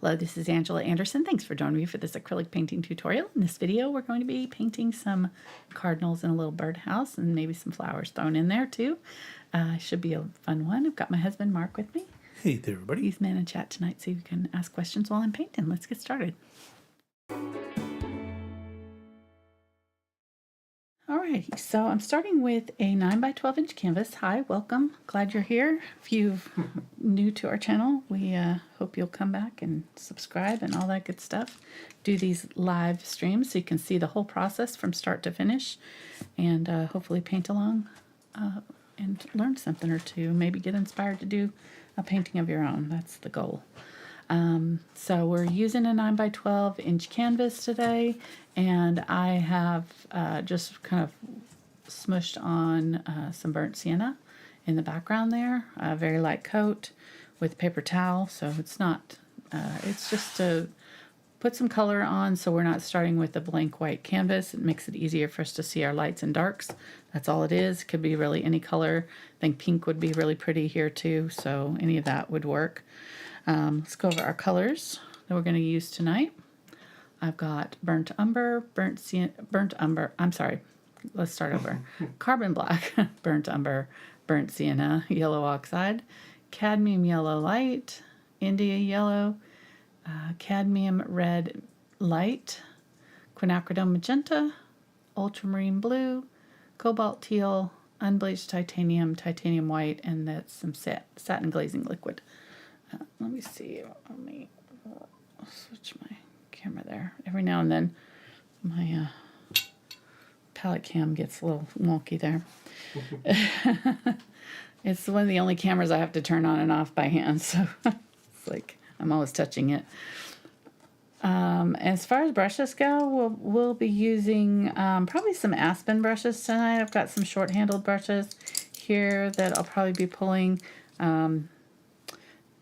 Hello, this is Angela Anderson. Thanks for joining me for this acrylic painting tutorial. In this video, we're going to be painting some cardinals in a little birdhouse and maybe some flowers thrown in there too. Should be a fun one. I've got my husband Mark with me. Hey there, everybody. He's man in chat tonight, so you can ask questions while I'm painting. Let's get started. Alrighty, so I'm starting with a 9 by 12 inch canvas. Hi, welcome. Glad you're here. If you're new to our channel, we hope you'll come back and subscribe and all that good stuff. Do these live streams so you can see the whole process from start to finish and hopefully paint along and learn something or two. Maybe get inspired to do a painting of your own. That's the goal. So we're using a 9 by 12 inch canvas today, and I have just kind of smushed on some burnt sienna in the background there, a very light coat with paper towel, so it's not, it's just to put some color on so we're not starting with a blank white canvas. It makes it easier for us to see our lights and darks. That's all it is. Could be really any color. I think pink would be really pretty here too, so any of that would work. Let's go over our colors that we're going to use tonight. I've got burnt umber, let's start over. Carbon black, burnt umber, burnt sienna, yellow oxide, cadmium yellow light, India yellow, cadmium red light, quinacridone magenta, ultramarine blue, cobalt teal, unbleached titanium, titanium white, and that's some satin glazing liquid. Let me see. Let me switch my camera there. Every now and then my palette cam gets a little wonky there. It's one of the only cameras I have to turn on and off by hand, so it's like I'm always touching it. As far as brushes go, we'll be using probably some Aspen brushes tonight. I've got some short-handled brushes here that I'll probably be pulling.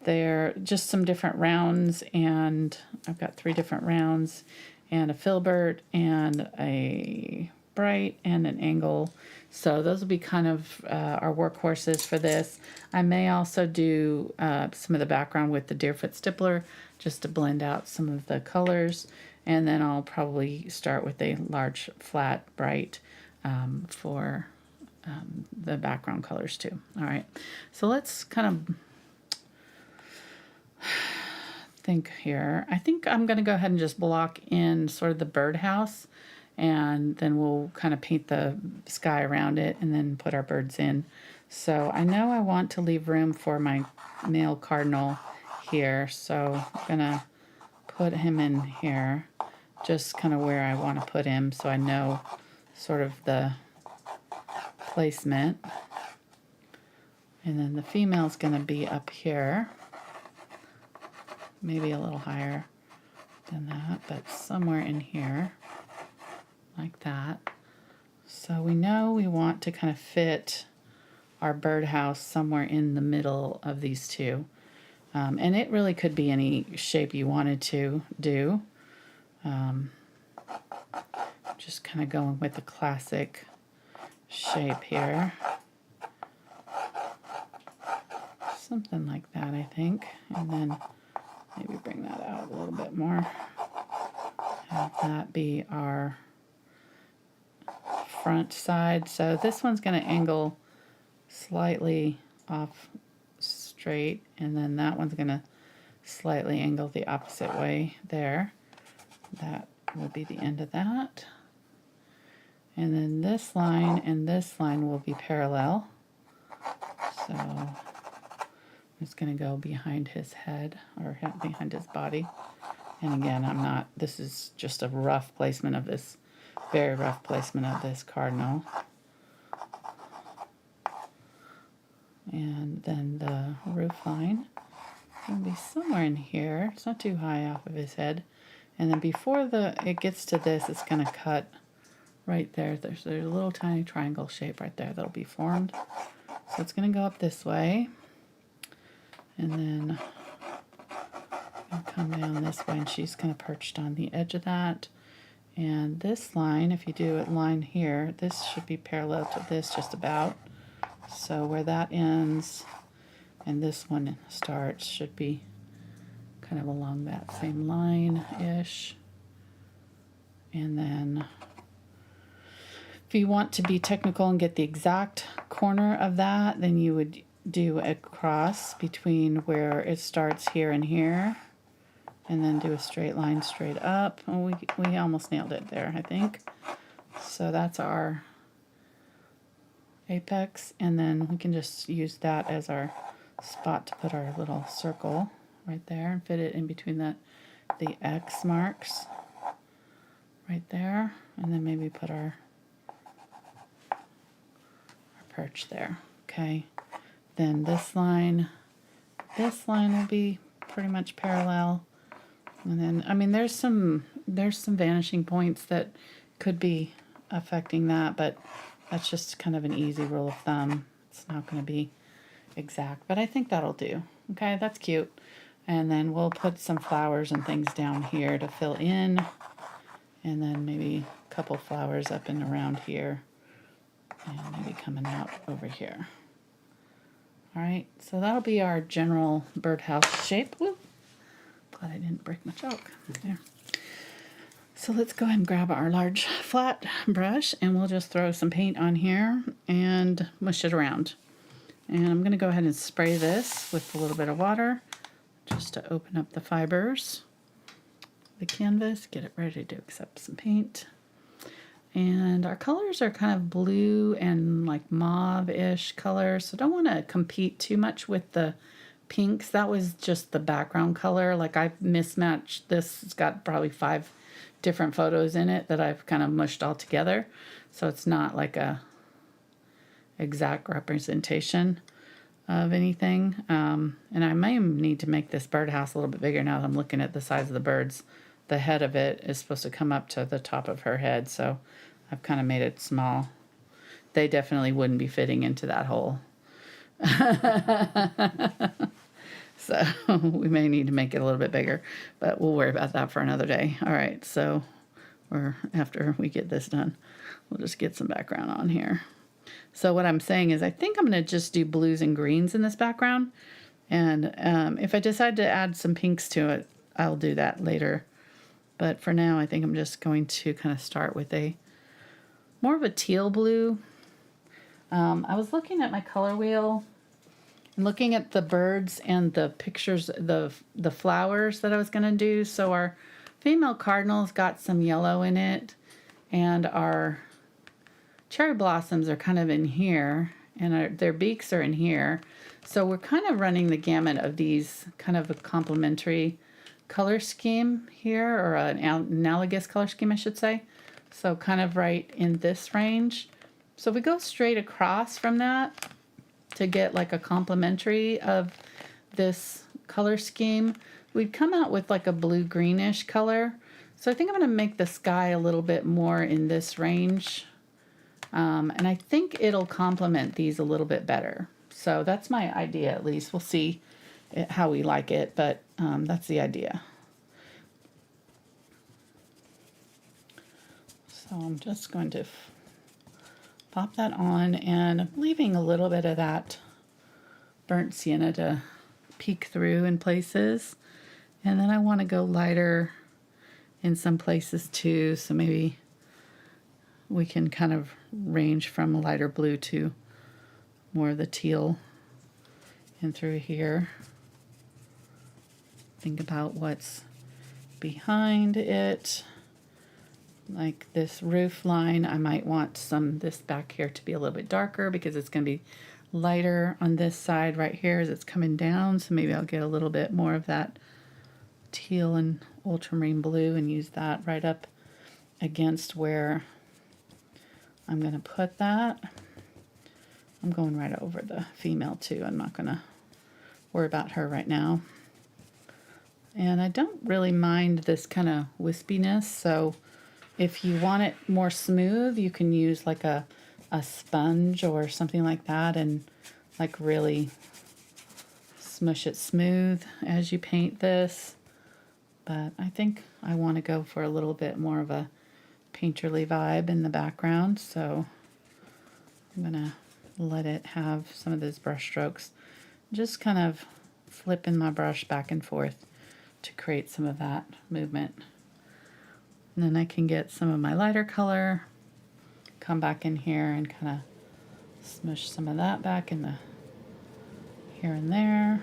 They're just some different rounds, and I've got 3 different rounds, and a Filbert, and a bright, and an angle. So those will be kind of our workhorses for this. I may also do some of the background with the Deerfoot Stippler, just to blend out some of the colors, and then I'll probably start with a large, flat, bright for the background colors too. All right, so let's kind of think here. I think I'm going to go ahead and just block in sort of the birdhouse, and then we'll kind of paint the sky around it and then put our birds in. So I know I want to leave room for my male cardinal here, so I'm going to put him in here, just kind of where I want to put him so I know sort of the placement. And then the female's going to be up here. Maybe a little higher than that, but somewhere in here, like that. So we know we want to kind of fit our birdhouse somewhere in the middle of these two. And it really could be any shape you wanted to do. Just kind of going with the classic shape here. Something like that, I think. And then maybe bring that out a little bit more. Have that be our front side. So this one's going to angle slightly off straight, and then that one's going to slightly angle the opposite way there. That will be the end of that. And then this line and this line will be parallel. So I'm just going to go behind his head, or behind his body. And again, this is just a rough placement of this, very rough placement of this cardinal. And then the roof line is going to be somewhere in here. It's not too high off of his head. And then before it gets to this, it's going to cut right there. There's a little tiny triangle shape right there that'll be formed. So it's going to go up this way. And then I'll come down this way, and she's kind of perched on the edge of that. And this line, if you do a line here, this should be parallel to this just about. So where that ends and this one starts should be kind of along that same line-ish. And then if you want to be technical and get the exact corner of that, then you would do a cross between where it starts here and here, and then do a straight line straight up. Oh, we almost nailed it there, I think. So that's our apex, and then we can just use that as our spot to put our little circle right there and fit it in between the X marks right there, and then maybe put our perch there. Okay, then this line will be pretty much parallel, and then I mean there's some vanishing points that could be affecting that, but that's just kind of an easy rule of thumb. It's not going to be exact, but I think that'll do. Okay, that's cute. And then we'll put some flowers and things down here to fill in, and then maybe a couple flowers up and around here, and maybe coming out over here. All right, so that'll be our general birdhouse shape. Woo. Glad I didn't break my chalk there. So let's go ahead and grab our large flat brush, and we'll just throw some paint on here and mush it around. And I'm going to go ahead and spray this with a little bit of water just to open up the fibers of the canvas, get it ready to accept some paint. And our colors are kind of blue and like mauve-ish colors, so don't want to compete too much with the pinks. That was just the background color. Like I've mismatched this. It's got probably 5 different photos in it that I've kind of mushed all together, so it's not like a exact representation of anything. And I may need to make this birdhouse a little bit bigger now that I'm looking at the size of the birds. The head of it is supposed to come up to the top of her head, so I've kind of made it small. They definitely wouldn't be fitting into that hole. So we may need to make it a little bit bigger, but we'll worry about that for another day. All right, so after we get this done, we'll just get some background on here. So what I'm saying is I think I'm going to just do blues and greens in this background. And if I decide to add some pinks to it, I'll do that later. But for now, I think I'm just going to kind of start with more of a teal blue. I was looking at my color wheel and looking at the birds and the pictures, the flowers that I was going to do. So our female cardinals got some yellow in it, and our cherry blossoms are kind of in here, and their beaks are in here. So we're kind of running the gamut of these kind of a complementary color scheme here, or an analogous color scheme, I should say. So kind of right in this range. So if we go straight across from that to get like a complementary of this color scheme, we'd come out with like a blue-greenish color. So I think I'm going to make the sky a little bit more in this range. And I think it'll complement these a little bit better. So that's my idea, at least. We'll see how we like it, but that's the idea. So I'm just going to pop that on, and I'm leaving a little bit of that burnt sienna to peek through in places. And then I want to go lighter in some places too, so maybe we can kind of range from a lighter blue to more of the teal and through here. Think about what's behind it. Like this roof line, I might want this back here to be a little bit darker because it's going to be lighter on this side right here as it's coming down. So maybe I'll get a little bit more of that teal and ultramarine blue and use that right up against where I'm going to put that. I'm going right over the female too. I'm not going to worry about her right now. And I don't really mind this kind of wispiness, so if you want it more smooth, you can use like a sponge or something like that and like really smush it smooth as you paint this. But I think I want to go for a little bit more of a painterly vibe in the background, so I'm gonna let it have some of those brush strokes. Just kind of flipping my brush back and forth to create some of that movement. And then I can get some of my lighter color, come back in here and kind of smush some of that back in the here and there.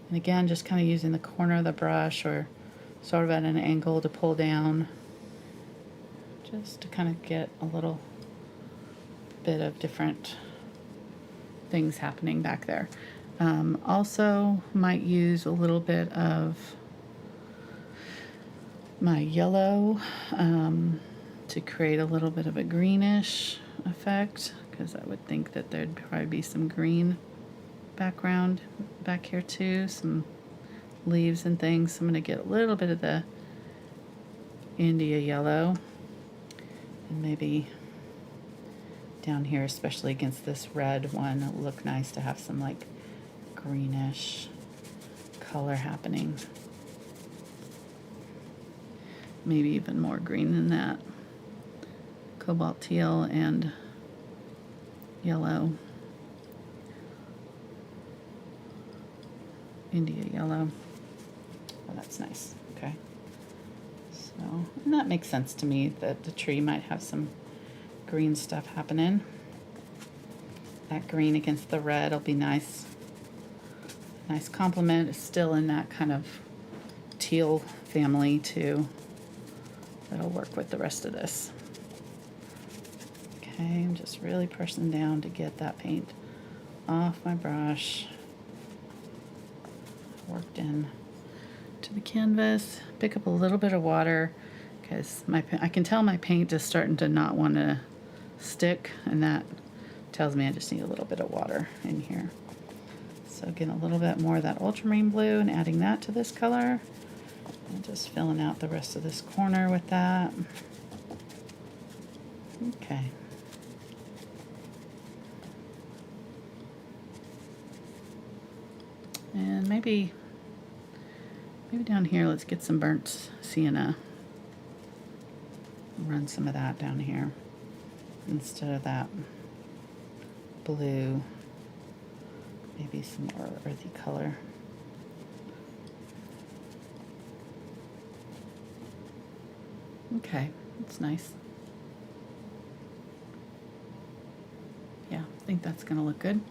And again, just kind of using the corner of the brush or sort of at an angle to pull down, just to kind of get a little bit of different things happening back there. Also might use a little bit of my yellow to create a little bit of a greenish effect, because I would think that there'd probably be some green background back here too, some leaves and things. So I'm going to get a little bit of the India yellow, and maybe down here, especially against this red one, it'll look nice to have some like greenish color happening. Maybe even more green than that. Cobalt, teal, and yellow. India yellow. Oh, that's nice. Okay. So, and that makes sense to me that the tree might have some green stuff happening. That green against the red will be nice. Nice complement. It's still in that kind of teal family too. That'll work with the rest of this. Okay, I'm just really pressing down to get that paint off my brush. Worked in to the canvas. Pick up a little bit of water because I can tell my paint is starting to not want to stick, and that tells me I just need a little bit of water in here. So getting a little bit more of that ultramarine blue and adding that to this color, and just filling out the rest of this corner with that. Okay. And maybe down here, let's get some burnt sienna. Run some of that down here instead of that blue. Maybe some more earthy color. Okay, that's nice. Yeah, I think that's going to look good.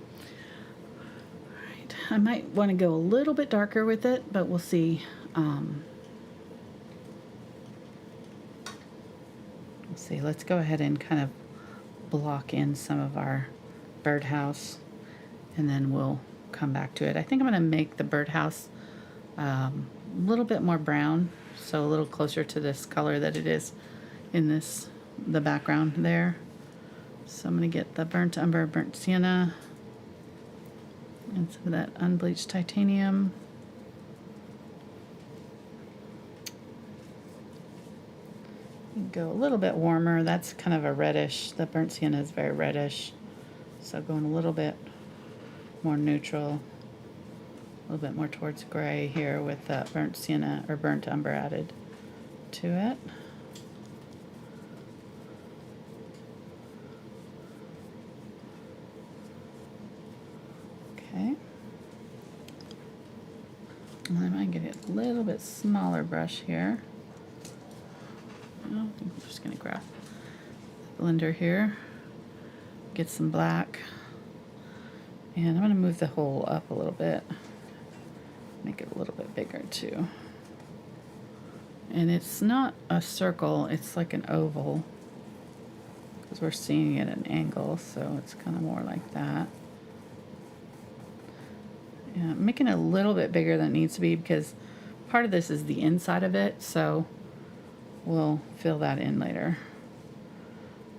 I might want to go a little bit darker with it, but we'll see. Let's see. Let's go ahead and kind of block in some of our birdhouse, and then we'll come back to it. I think I'm going to make the birdhouse a little bit more brown, so a little closer to this color that it is in the background there. So I'm going to get the burnt umber, burnt sienna, and some of that unbleached titanium. Go a little bit warmer. That's kind of a reddish. The burnt sienna is very reddish. So going a little bit more neutral, a little bit more towards gray here with that burnt sienna or burnt umber added to it. Okay. And I might get a little bit smaller brush here. I think I'm just going to grab the blender here, get some black, and I'm going to move the hole up a little bit, make it a little bit bigger too. And it's not a circle, it's like an oval, because we're seeing it at an angle, so it's kind of more like that. Yeah, I'm making it a little bit bigger than it needs to be because part of this is the inside of it, so we'll fill that in later.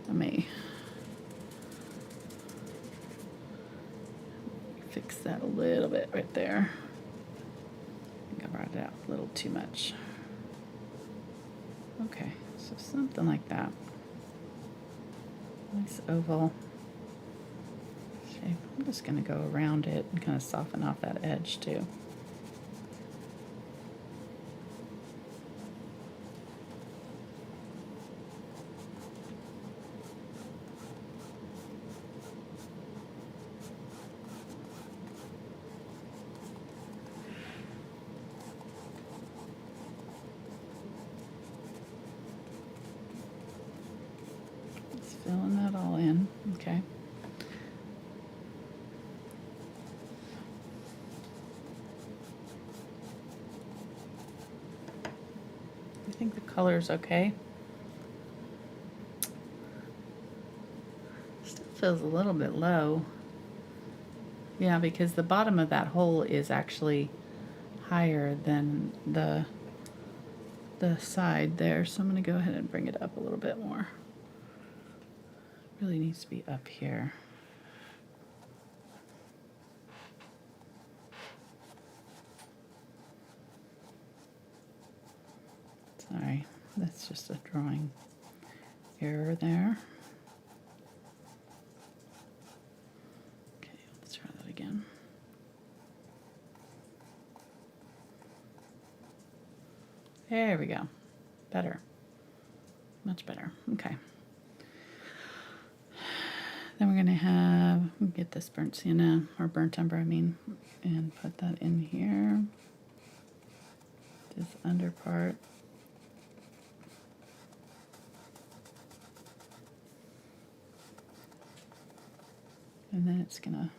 Let me fix that a little bit right there. I think I brought it out a little too much. Okay, so something like that. Nice oval shape. I'm just going to go around it and kind of soften off that edge too. filling that all in. Okay. I think the color's okay. Still feels a little bit low. Yeah, because the bottom of that hole is actually higher than the side there. So I'm going to go ahead and bring it up a little bit more. Really needs to be up here. Sorry, that's just a drawing error there. Okay, let's try that again. There we go. Better. Much better. Okay. Then we're going to get this burnt sienna, or burnt umber, I mean, and put that in here. This under part. And then it's going to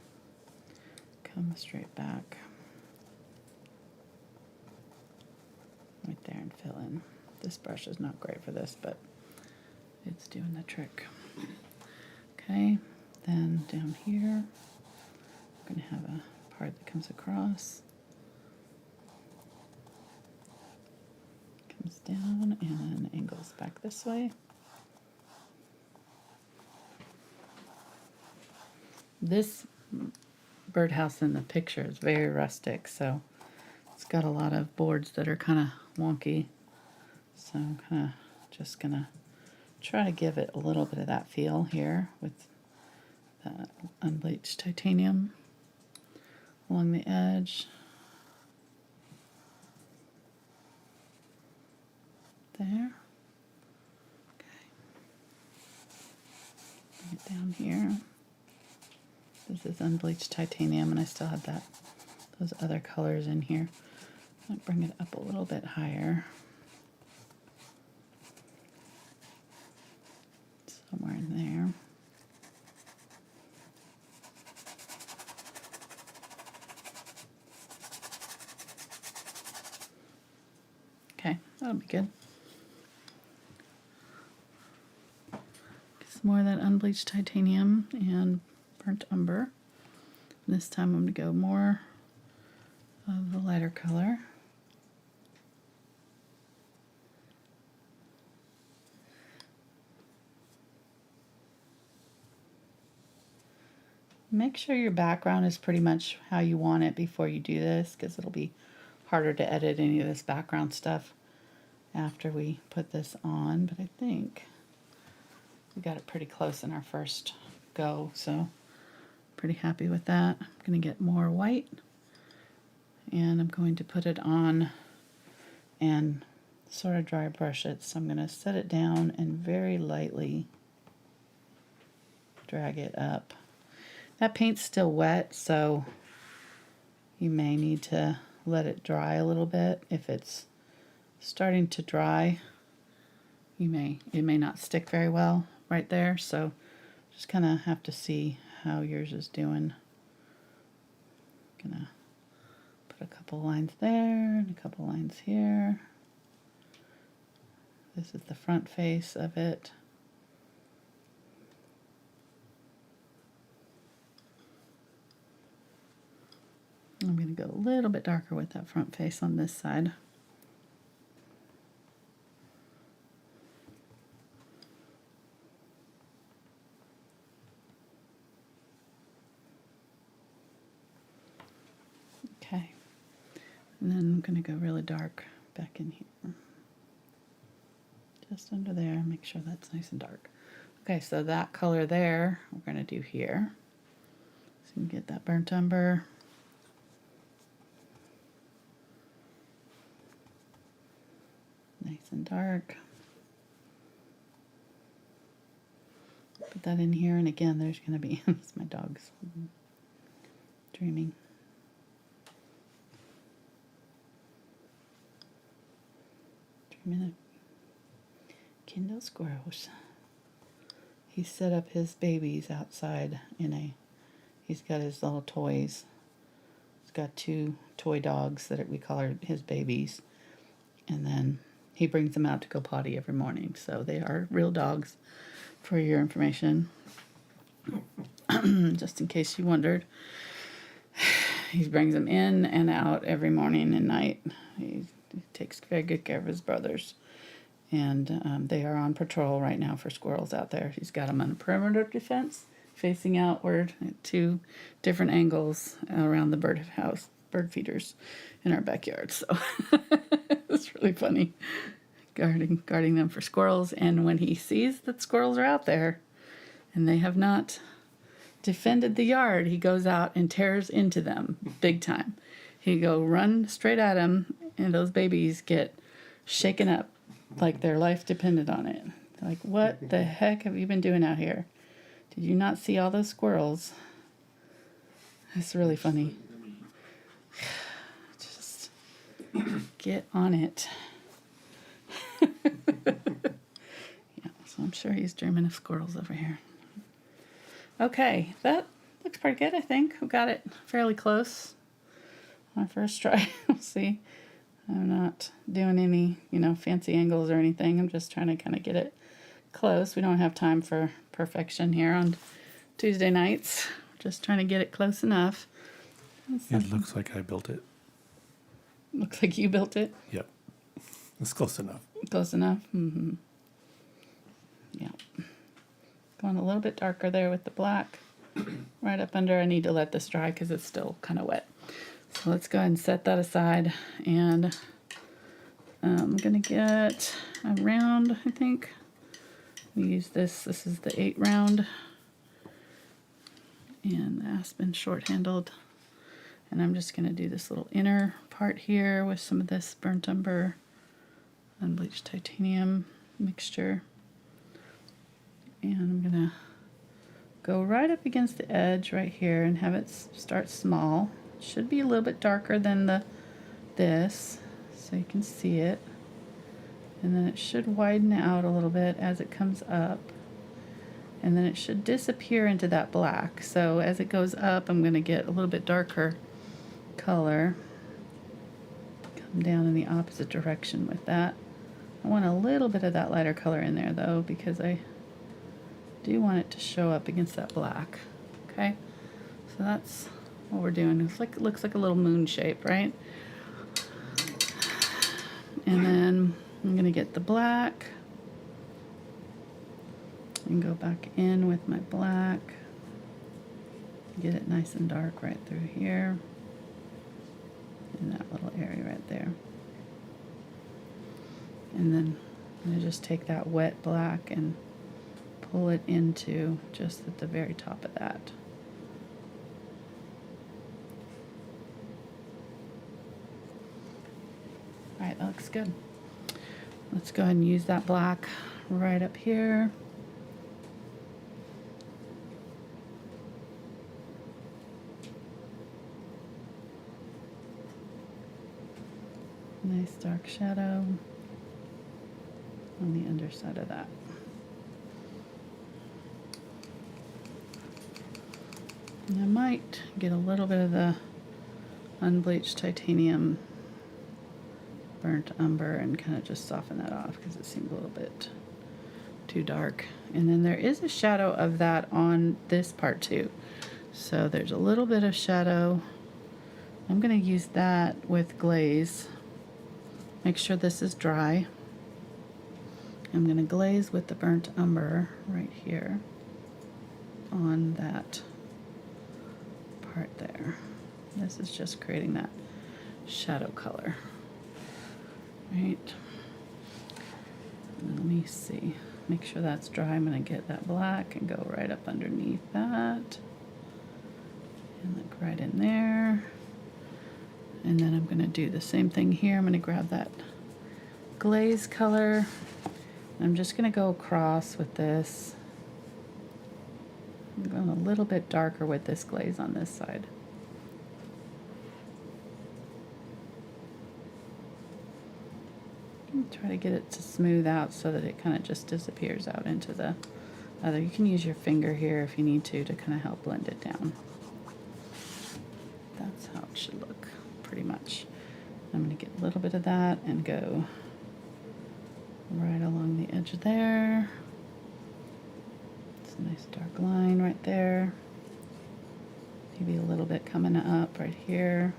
come straight back right there and fill in. This brush is not great for this, but it's doing the trick. Okay, then down here, I'm going to have a part that comes across, comes down, and angles back this way. This birdhouse in the picture is very rustic, so it's got a lot of boards that are kind of wonky. So I'm kind of just going to try to give it a little bit of that feel here with that unbleached titanium along the edge. There. Okay. Bring it down here. This is unbleached titanium, and I still have those other colors in here. I'll bring it up a little bit higher. Somewhere in there. Okay, that'll be good. Get some more of that unbleached titanium and burnt umber. This time I'm going to go more of the lighter color. Make sure your background is pretty much how you want it before you do this, because it'll be harder to edit any of this background stuff after we put this on. But I think we got it pretty close in our first go, so pretty happy with that. I'm going to get more white, and I'm going to put it on and sort of dry brush it. So I'm going to set it down and very lightly drag it up. That paint's still wet, so you may need to let it dry a little bit. If it's starting to dry, it may not stick very well right there, so just kind of have to see how yours is doing. Gonna put a couple lines there and a couple lines here. This is the front face of it. I'm going to go a little bit darker with that front face on this side. Okay, and then I'm going to go really dark back in here. Just under there, make sure that's nice and dark. Okay, so that color there, we're going to do here. So you can get that burnt umber. Nice and dark. Put that in here, and again, there's going to be, it's my dog's dreaming. Dreaming of Kindle squirrels. he set up his babies outside he's got his little toys. He's got 2 toy dogs that we call his babies. And then he brings them out to go potty every morning. So they are real dogs, for your information. Just in case you wondered. He brings them in and out every morning and night. He takes very good care of his brothers. And they are on patrol right now for squirrels out there. He's got them on a perimeter of defense, facing outward at 2 different angles around the birdhouse, bird feeders in our backyard. So it's really funny, guarding them for squirrels. And when he sees that squirrels are out there and they have not defended the yard, he goes out and tears into them big time. He go run straight at them, and those babies get shaken up like their life depended on it. Like, what the heck have you been doing out here? Did you not see all those squirrels? It's really funny. Just get on it. Yeah, so I'm sure he's dreaming of squirrels over here. Okay, that looks pretty good, I think. We got it fairly close. My first try. We'll see. I'm not doing any, fancy angles or anything. I'm just trying to kind of get it close. We don't have time for perfection here on Tuesday nights. Just trying to get it close enough. It looks like I built it. Looks like you built it? Yep. It's close enough. Close enough? Mm-hmm. Yeah. Going a little bit darker there with the black. Right up under. I need to let this dry because it's still kind of wet. So let's go ahead and set that aside, and I'm going to get a round, I think. We use this is the 8 round, and the Aspen short-handled. And I'm just going to do this little inner part here with some of this burnt umber, unbleached titanium mixture. And I'm going to go right up against the edge right here and have it start small. Should be a little bit darker than this, so you can see it. And then it should widen out a little bit as it comes up. And then it should disappear into that black. So as it goes up, I'm going to get a little bit darker color. Come down in the opposite direction with that. I want a little bit of that lighter color in there though, because I do want it to show up against that black. Okay, so that's what we're doing. It looks like a little moon shape, right? And then I'm going to get the black and go back in with my black. Get it nice and dark right through here in that little area right there. And then I'm going to just take that wet black and pull it into just at the very top of that. Alright, that looks good. Let's go ahead and use that black right up here. Nice dark shadow on the underside of that. And I might get a little bit of the unbleached titanium burnt umber and kind of just soften that off because it seemed a little bit too dark. And then there is a shadow of that on this part too. So there's a little bit of shadow. I'm going to use that with glaze. Make sure this is dry. I'm going to glaze with the burnt umber right here on that part there. This is just creating that shadow color. Right. And let me see. Make sure that's dry. I'm going to get that black and go right up underneath that. And look right in there. And then I'm going to do the same thing here. I'm going to grab that glaze color. I'm just going to go across with this. I'm going a little bit darker with this glaze on this side. Try to get it to smooth out so that it kind of just disappears out into the other. You can use your finger here if you need to kind of help blend it down. That's how it should look, pretty much. I'm going to get a little bit of that and go right along the edge there. It's a nice dark line right there. Maybe a little bit coming up right here.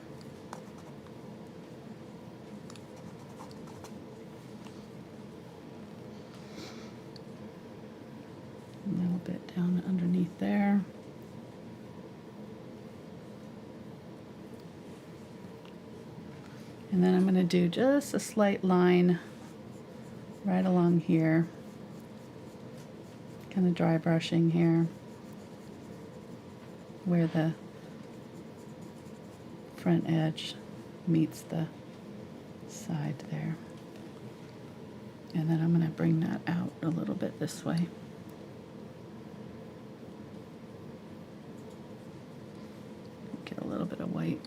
A little bit down underneath there. And then I'm going to do just a slight line right along here. Kind of dry brushing here where the front edge meets the side there. And then I'm going to bring that out a little bit this way. Get a little bit of white.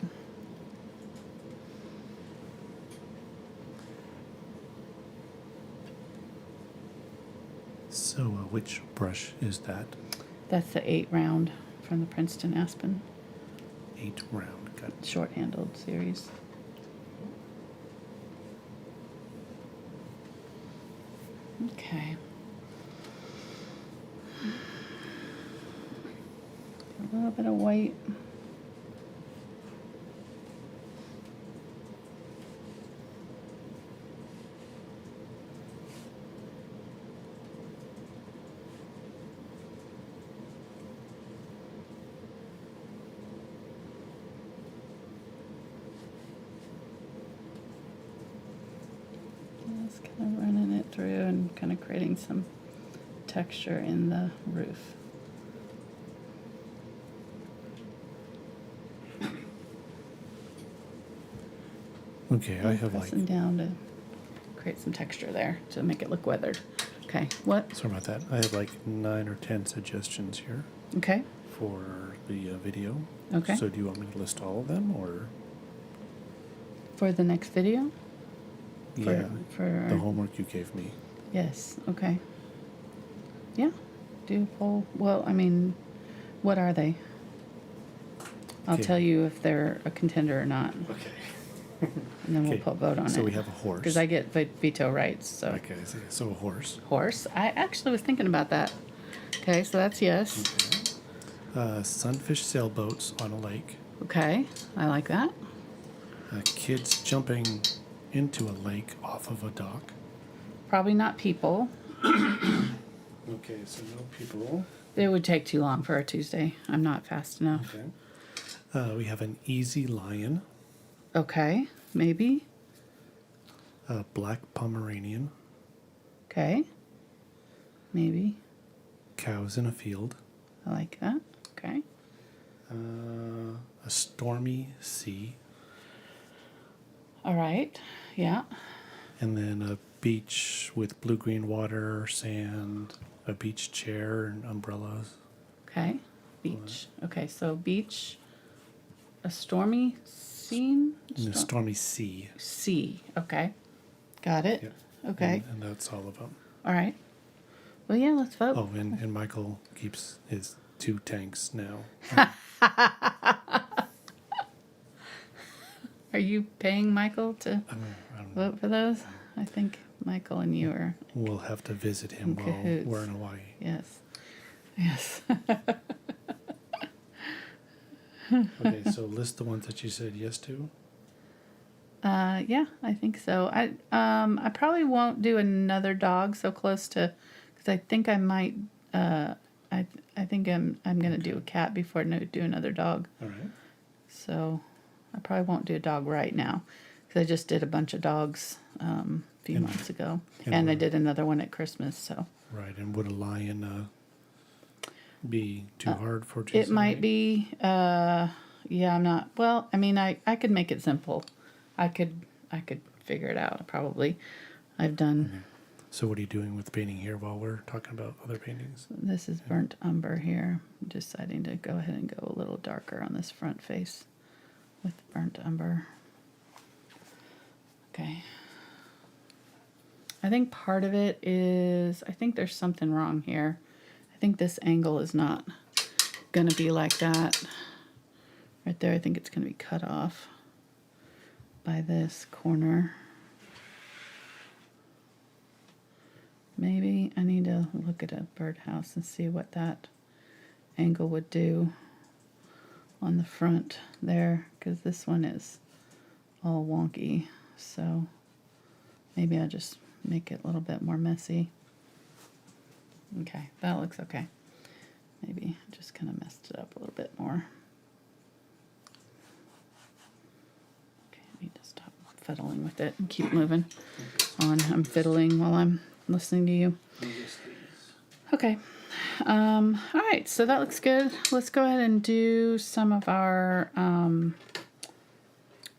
So, which brush is that? That's the 8 round from the Princeton Aspen 8 round. Got it. short-handled series. Okay. A little bit of white. Just kind of running it through and kind of creating some texture in the roof. Okay, I have like, Pressing down to create some texture there to make it look weathered. Okay, what? sorry about that. I have like 9 or 10 suggestions here Okay, for the video. okay. So do you want me to list all of them or? For the next video? Yeah, For the homework you gave me. Yes, okay. Yeah, do a poll. Well, I mean, what are they? I'll Okay. tell you if they're a contender or not, Okay. and then we'll Okay, put vote on it. So we have a horse. Because I get veto rights, so. Okay, so a horse. Horse. I actually was thinking about that. Okay, so that's yes. Okay. Sunfish sailboats on a lake. Okay, I like that. Kids jumping into a lake off of a dock. Probably not people. Okay, so no people. It would take too long for a Tuesday. I'm not fast enough. Okay. We have an easy lion, Okay, maybe. a black Pomeranian, Okay, maybe. cows in a field, I like that. Okay. a stormy sea, All right. Yeah. and then a beach with blue-green water, sand, a beach chair, and umbrellas. Okay. Beach. Okay, so beach, a stormy scene? And a stormy sea. Sea. Okay. Got it. Yeah. Okay. And that's all of them. All right. Well, yeah, let's vote. Oh, and Michael keeps his 2 tanks now. Are you paying Michael to I don't know. vote for those? I think Michael and you are. We'll have to visit him In while cahoots. we're in Hawaii. Yes. Yes. Okay, so list the ones that you said yes to. Yeah, I think so. I probably won't do another dog so close to, because I think I might. I think I'm gonna do a cat before I do another dog. All right. So I probably won't do a dog right now, because I just did a bunch of dogs a few And- months ago, and and I what- did another one at Christmas. So Right, and would a lion be too hard for Tuesday it might night? be. Yeah, I'm not. Well, I mean, I could make it simple. I could figure it out probably. I've done. So what are you doing with painting here while we're talking about other paintings? This is burnt umber here. I'm deciding to go ahead and go a little darker on this front face with burnt umber. Okay. I think part of it is, I think there's something wrong here. I think this angle is not going to be like that. Right there, I think it's going to be cut off by this corner. Maybe I need to look at a birdhouse and see what that angle would do on the front there, because this one is all wonky. So maybe I'll just make it a little bit more messy. Okay, that looks okay. Maybe I just kind of messed it up a little bit more. Okay, I need to stop fiddling with it and keep moving on. I'm fiddling while I'm listening to you. Okay. All right, so that looks good. Let's go ahead and do some of our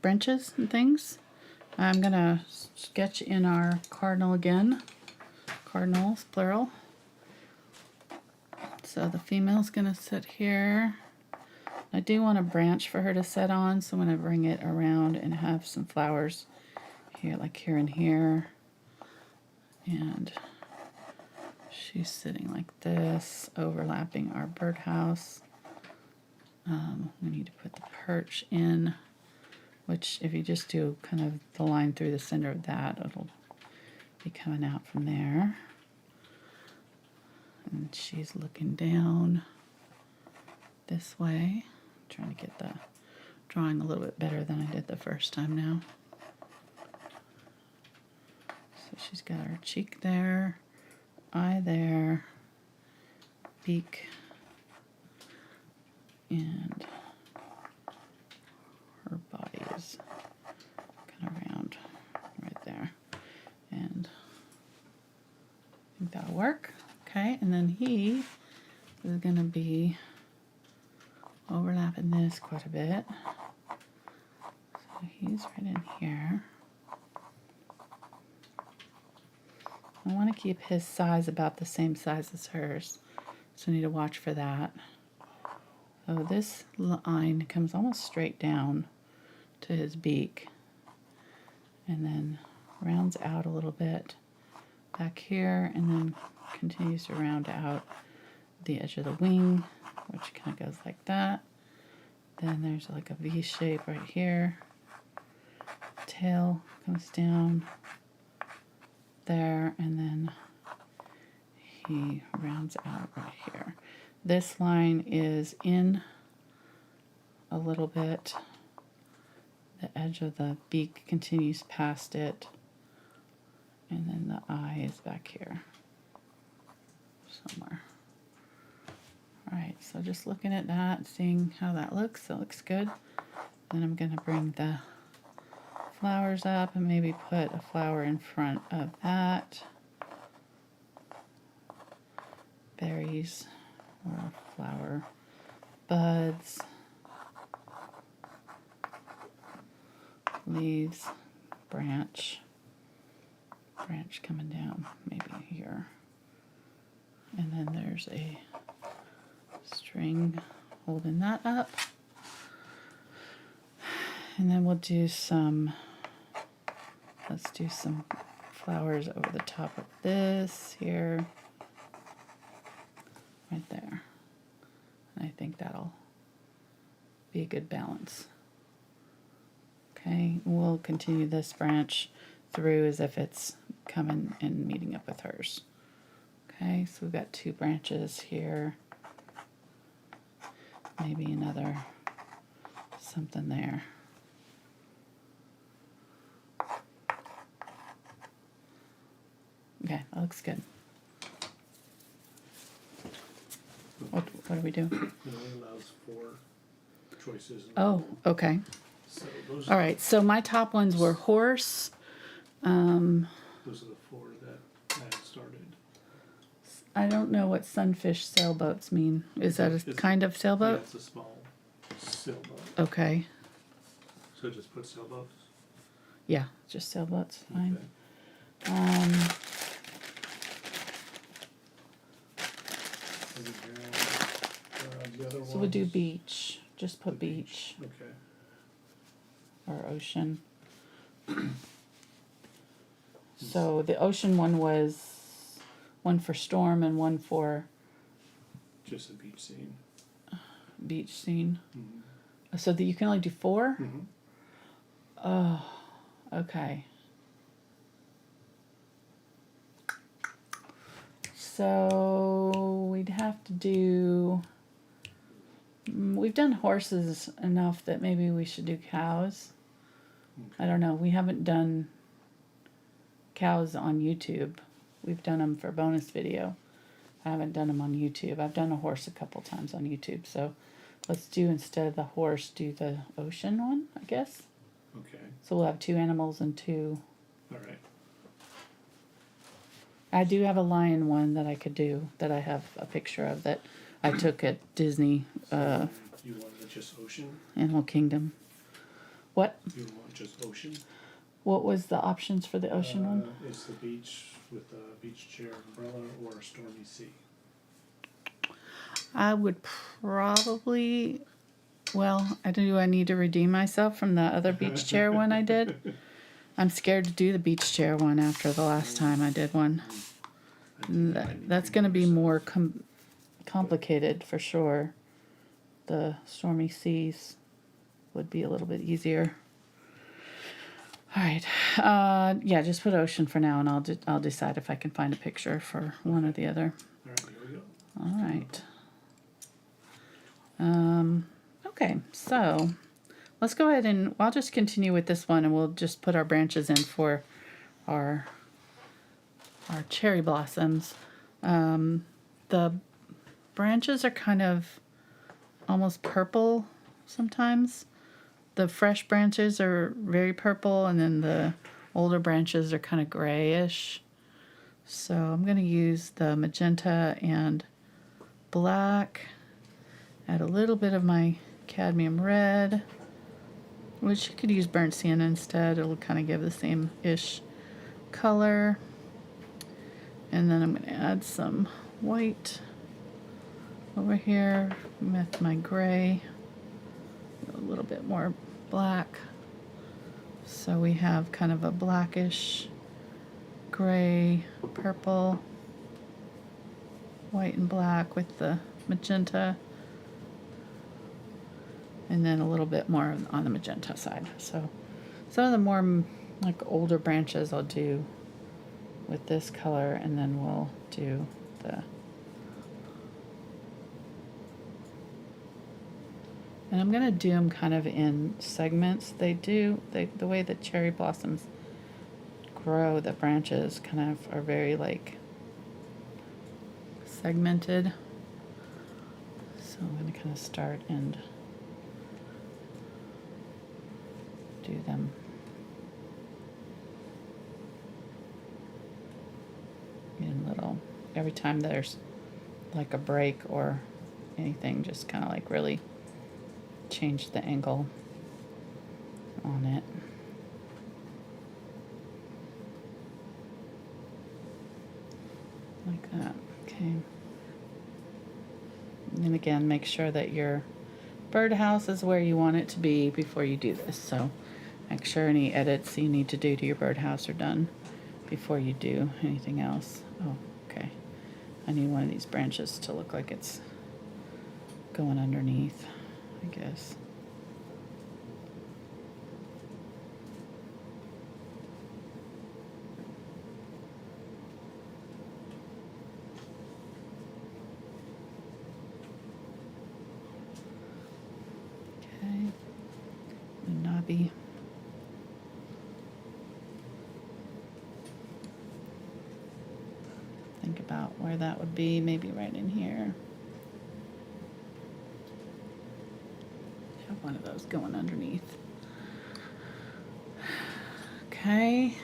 branches and things. I'm gonna sketch in our cardinal again. Cardinals, plural. So the female's gonna sit here. I do want a branch for her to sit on, so I'm gonna bring it around and have some flowers here, like here and here. And she's sitting like this, overlapping our birdhouse. We need to put the perch in, which if you just do kind of the line through the center of that, it'll be coming out from there. And she's looking down this way. I'm trying to get the drawing a little bit better than I did the first time now. So she's got her cheek there, eye there, beak, and her body is kind of round right there. And I think that'll work. Okay, and then he is going to be overlapping this quite a bit. So he's right in here. I want to keep his size about the same size as hers, so I need to watch for that. So this line comes almost straight down to his beak, and then rounds out a little bit back here, and then continues to round out the edge of the wing, which kind of goes like that. Then there's like a V shape right here. Tail comes down there, and then he rounds out right here. This line is in a little bit. The edge of the beak continues past it, and then the eye is back here somewhere. Alright, so just looking at that, seeing how that looks. It looks good. Then I'm going to bring the flowers up and maybe put a flower in front of that. Berries or flower buds. Leaves, branch coming down maybe here. And then there's a string holding that up. And then we'll do some, let's do some flowers over the top of this here. Right there. And I think that'll be a good balance. Okay, we'll continue this branch through as if it's coming and meeting up with hers. Okay, so we've got two branches here. Maybe another something there. Okay, that looks good. What do we do? It only allows 4 choices. Oh, okay. So those All right, so my top ones were horse. Those are the 4 that I had started. I don't know what sunfish sailboats mean. Is that a It's- kind of Yeah, sailboat? it's a small sailboat. Okay. So just put sailboats. Yeah, just sailboats, fine. Okay. Um, And then, the other so we'll do ones- beach. Just put the beach Okay. or ocean. So the ocean one was one for storm and one for Just a beach scene. Beach scene. Mm-hmm. So that you can only do 4? Mm-hmm. Oh, okay. So we'd have to do. We've done horses enough that maybe we should do cows. Okay. I don't know. We haven't done cows on YouTube. We've done them for bonus video. I haven't done them on YouTube. I've done a horse a couple times on YouTube. So let's do, instead of the horse, do the ocean one, I guess. Okay. So we'll have 2 animals and 2. All right. I do have a lion one that I could do, that I have a picture of, that I took at Disney You want just ocean? Animal Kingdom. What? You want just ocean? What was the options for the ocean one? It's the beach with a beach chair umbrella or a stormy sea. I would probably, well, I need to redeem myself from the other beach chair one I did. I'm scared to do the beach chair one after the last time I did one. That's going to be more complicated for sure. The stormy seas would be a little bit easier. All right. Yeah, just put ocean for now, and I'll decide if I can find a picture for one or the other. All right, here we go. All right. Okay, so let's go ahead and I'll just continue with this one, and we'll just put our branches in for our cherry blossoms. The branches are kind of almost purple sometimes. The fresh branches are very purple, and then the older branches are kind of grayish. So I'm going to use the magenta and black. Add a little bit of my cadmium red, which you could use burnt sienna instead. It'll kind of give the same-ish color. And then I'm going to add some white over here with my gray. A little bit more black. So we have kind of a blackish, gray, purple, white and black with the magenta. And then a little bit more on the magenta side. So some of the more like older branches I'll do with this color, and then we'll do the, and I'm gonna do them kind of in segments. The way that cherry blossoms grow, the branches kind of are very like segmented. So I'm gonna kind of start and do them in little, every time there's like a break or anything, just kind of like really change the angle on it. Like that. Okay. And then again, make sure that your birdhouse is where you want it to be before you do this. So make sure any edits you need to do to your birdhouse are done before you do anything else. Oh, okay. I need one of these branches to look like it's going underneath, I guess. Okay. The knobby. Think about where that would be, maybe right in here. Have one of those going underneath. Okay.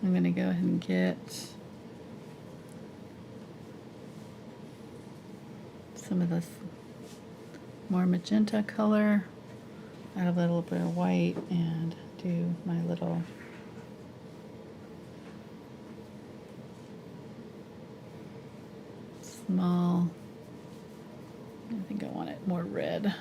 I'm going to go ahead and get some of this more magenta color, add a little bit of white, and do my little small, I think I want it more red.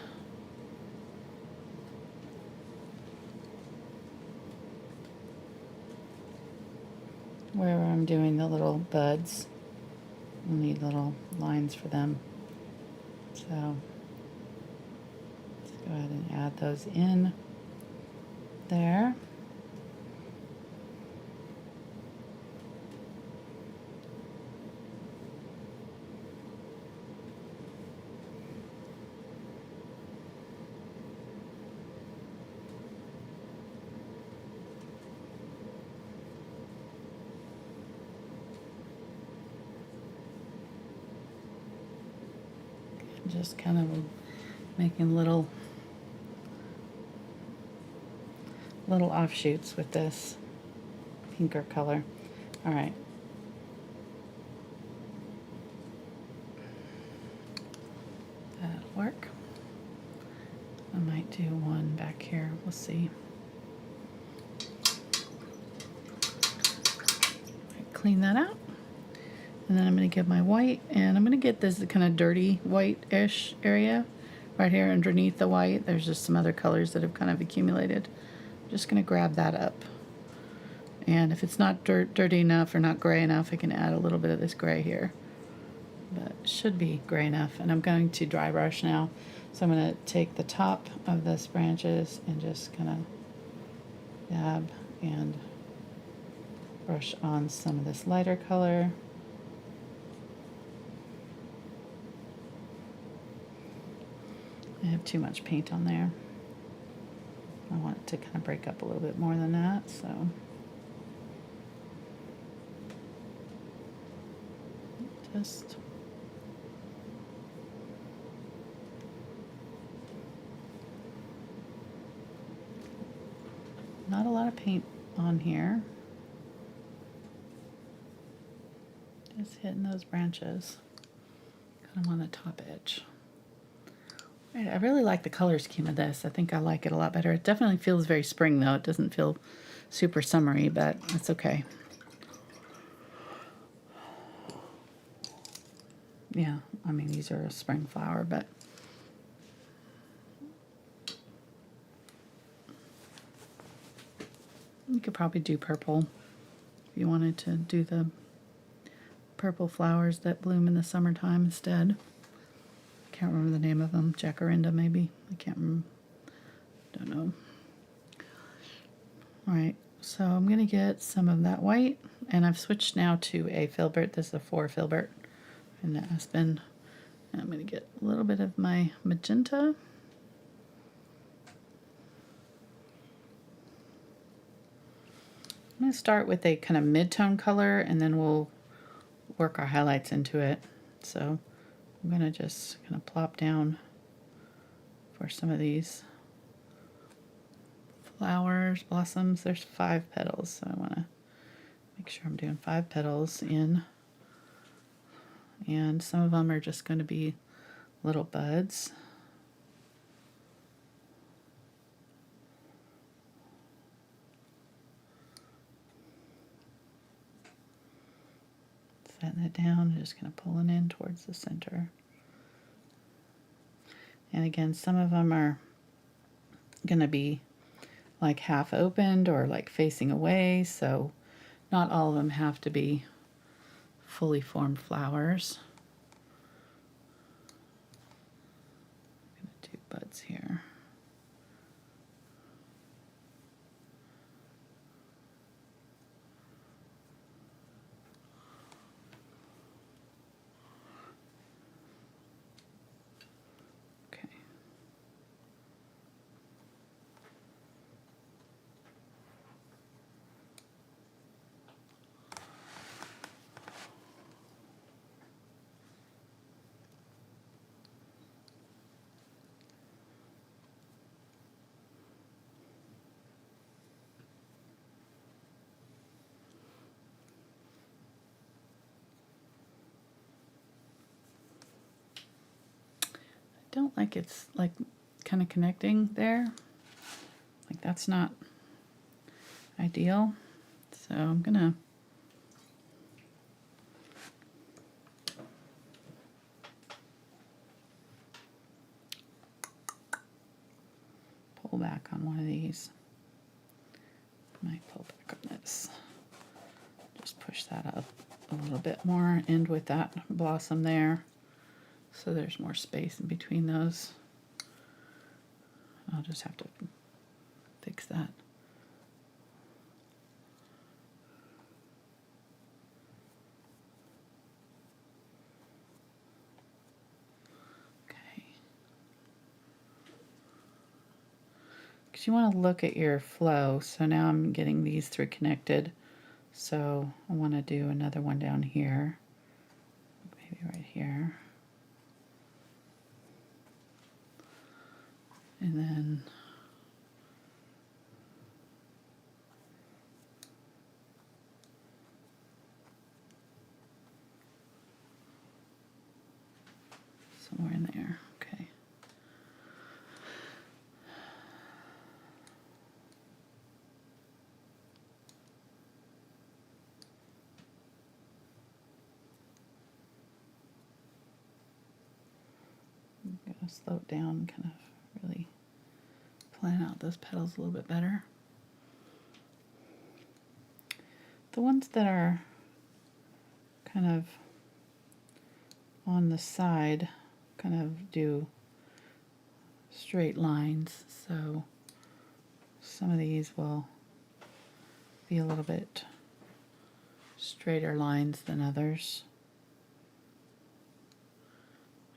where I'm doing the little buds. We'll need little lines for them. So let's go ahead and add those in there. Just kind of making little offshoots with this pinker color. All right. That'll work. I might do one back here. We'll see. Clean that out. And then I'm going to get my white, and I'm going to get this kind of dirty white-ish area right here underneath the white. There's just some other colors that have kind of accumulated. I'm just going to grab that up. And if it's not dirty enough or not gray enough, I can add a little bit of this gray here. But it should be gray enough. And I'm going to dry brush now. So I'm going to take the top of this branches and just kind of dab and brush on some of this lighter color. I have too much paint on there. I want it to kind of break up a little bit more than that, so just not a lot of paint on here. Just hitting those branches, kind of on the top edge. I really like the color scheme of this. I think I like it a lot better. It definitely feels very spring though. It doesn't feel super summery, but that's okay. Yeah, I mean, these are a spring flower, but you could probably do purple if you wanted to do the purple flowers that bloom in the summertime instead. Can't remember the name of them. Jacaranda, maybe. I can't remember. Don't know. All right, so I'm going to get some of that white, and I've switched now to a Filbert. This is a 4 Filbert in the Aspen. And I'm going to get a little bit of my magenta. I'm going to start with a kind of mid-tone color, and then we'll work our highlights into it. So I'm going to just kind of plop down for some of these flowers, blossoms. There's 5 petals, so I want to make sure I'm doing 5 petals in. And some of them are just going to be little buds. Setting it down, just kind of pulling in towards the center. And again, some of them are going to be like half opened or like facing away, so not all of them have to be fully formed flowers. I'm going to do buds here. Don't like it's like kind of connecting there. Like that's not ideal. So I'm gonna pull back on one of these. Might pull back on this just push that up a little bit more, end with that blossom there, so there's more space in between those. I'll just have to fix that. Okay. Because you want to look at your flow. So now I'm getting these three connected. So I want to do another one down here. Maybe right here. And then somewhere in there. Okay. I'm gonna slow it down, kind of really plan out those petals a little bit better. The ones that are kind of on the side kind of do straight lines, so some of these will be a little bit straighter lines than others.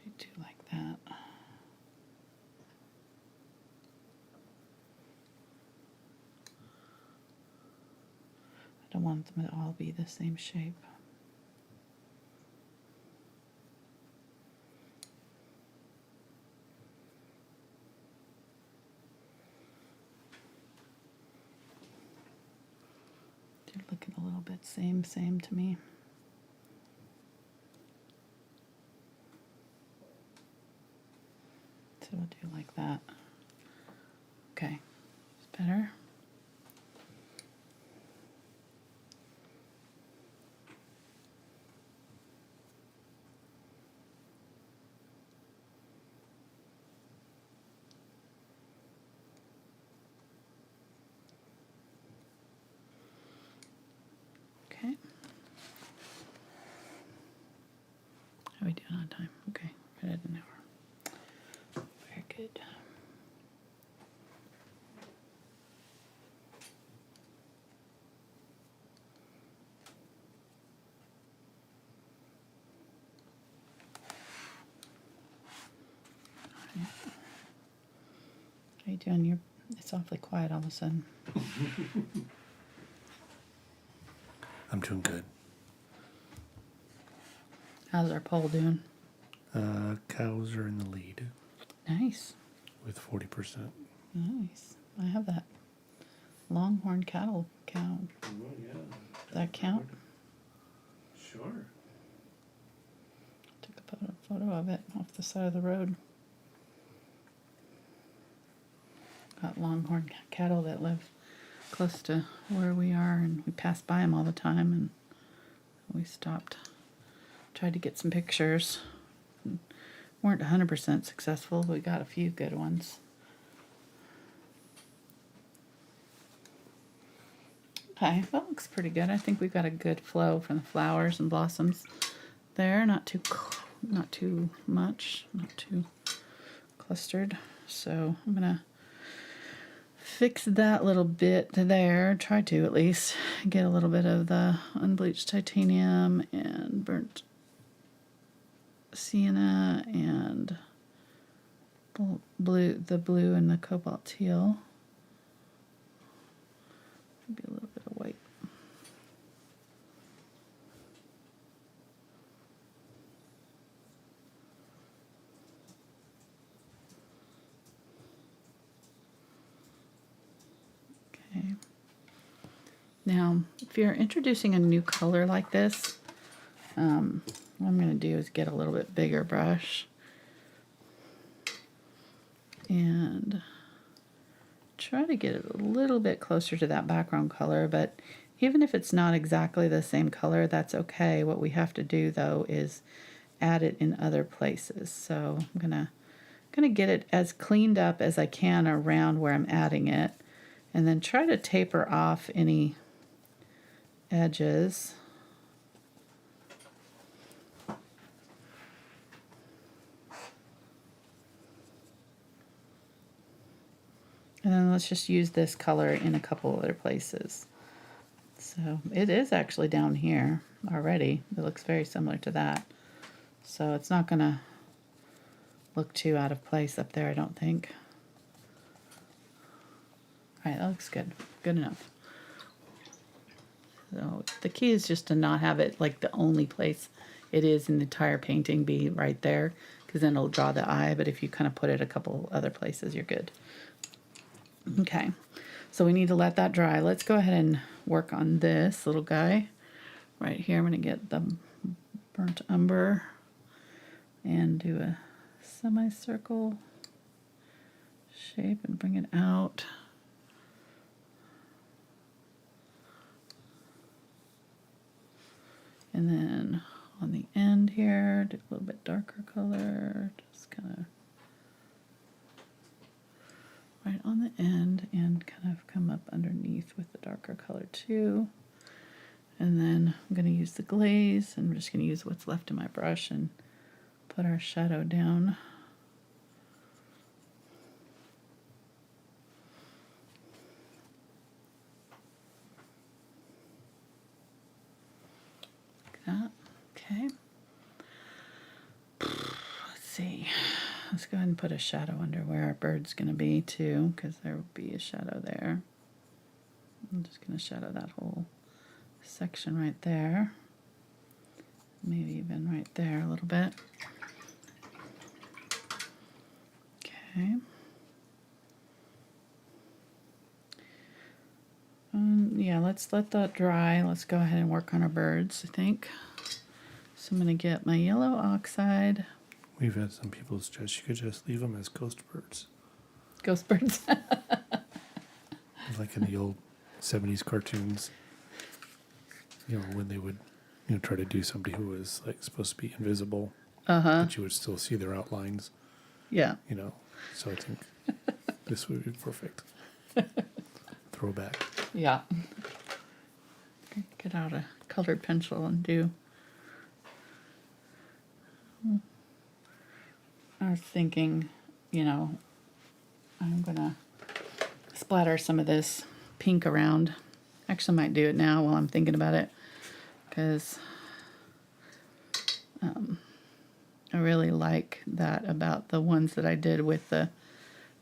I do like that. I don't want them to all be the same shape. They're looking a little bit same to me. So we'll do like that. Okay, it's better. Okay. How are we doing on time? Okay, right at an hour. Very good. All right. How you doing? It's awfully quiet all of a sudden. I'm doing good. How's our poll doing? Cows are in the lead Nice. with 40%. Nice. I have that longhorn cattle count. Oh, yeah. Does that count? Sure. Took a photo of it off the side of the road. Got longhorn cattle that live close to where we are, and we pass by them all the time, and we stopped, tried to get some pictures. Weren't 100% successful, but we got a few good ones. Okay, that looks pretty good. I think we've got a good flow from the flowers and blossoms there. Not too much, not too clustered. So I'm gonna fix that little bit there. Try to at least get a little bit of the unbleached titanium and burnt sienna and the blue and the cobalt teal. Maybe a little bit of white. Okay. Now, if you're introducing a new color like this, what I'm going to do is get a little bit bigger brush and try to get it a little bit closer to that background color, but even if it's not exactly the same color, that's okay. What we have to do though is add it in other places. So I'm gonna get it as cleaned up as I can around where I'm adding it, and then try to taper off any edges. And then let's just use this color in a couple other places. So it is actually down here already. It looks very similar to that. So it's not gonna look too out of place up there, I don't think. All right, that looks good. Good enough. So the key is just to not have it like the only place it is in the entire painting be right there, because then it'll draw the eye. But if you kind of put it a couple other places, you're good. Okay, so we need to let that dry. Let's go ahead and work on this little guy right here. I'm going to get the burnt umber and do a semicircle shape and bring it out. And then on the end here, do a little bit darker color, just kind of right on the end and kind of come up underneath with the darker color too. And then I'm going to use the glaze, and I'm just going to use what's left in my brush and put our shadow down. Okay. Let's see. Let's go ahead and put a shadow under where our bird's going to be too, because there will be a shadow there. I'm just going to shadow that whole section right there. Maybe even right there a little bit. Okay. Yeah, let's let that dry. Let's go ahead and work on our birds, I think. So I'm going to get my yellow oxide. We've had some people suggest you could just leave them as ghost birds. Ghost birds. Like in the old 70s cartoons. You know, when they would, you know, try to do somebody who was like supposed to be invisible. But you would still see their outlines. Yeah. You know, so I think this would be perfect. Throwback. Yeah. Get out a colored pencil and do. I was thinking, you know, I'm gonna splatter some of this pink around. Actually, I might do it now while I'm thinking about it, because I really like that about the ones that I did with the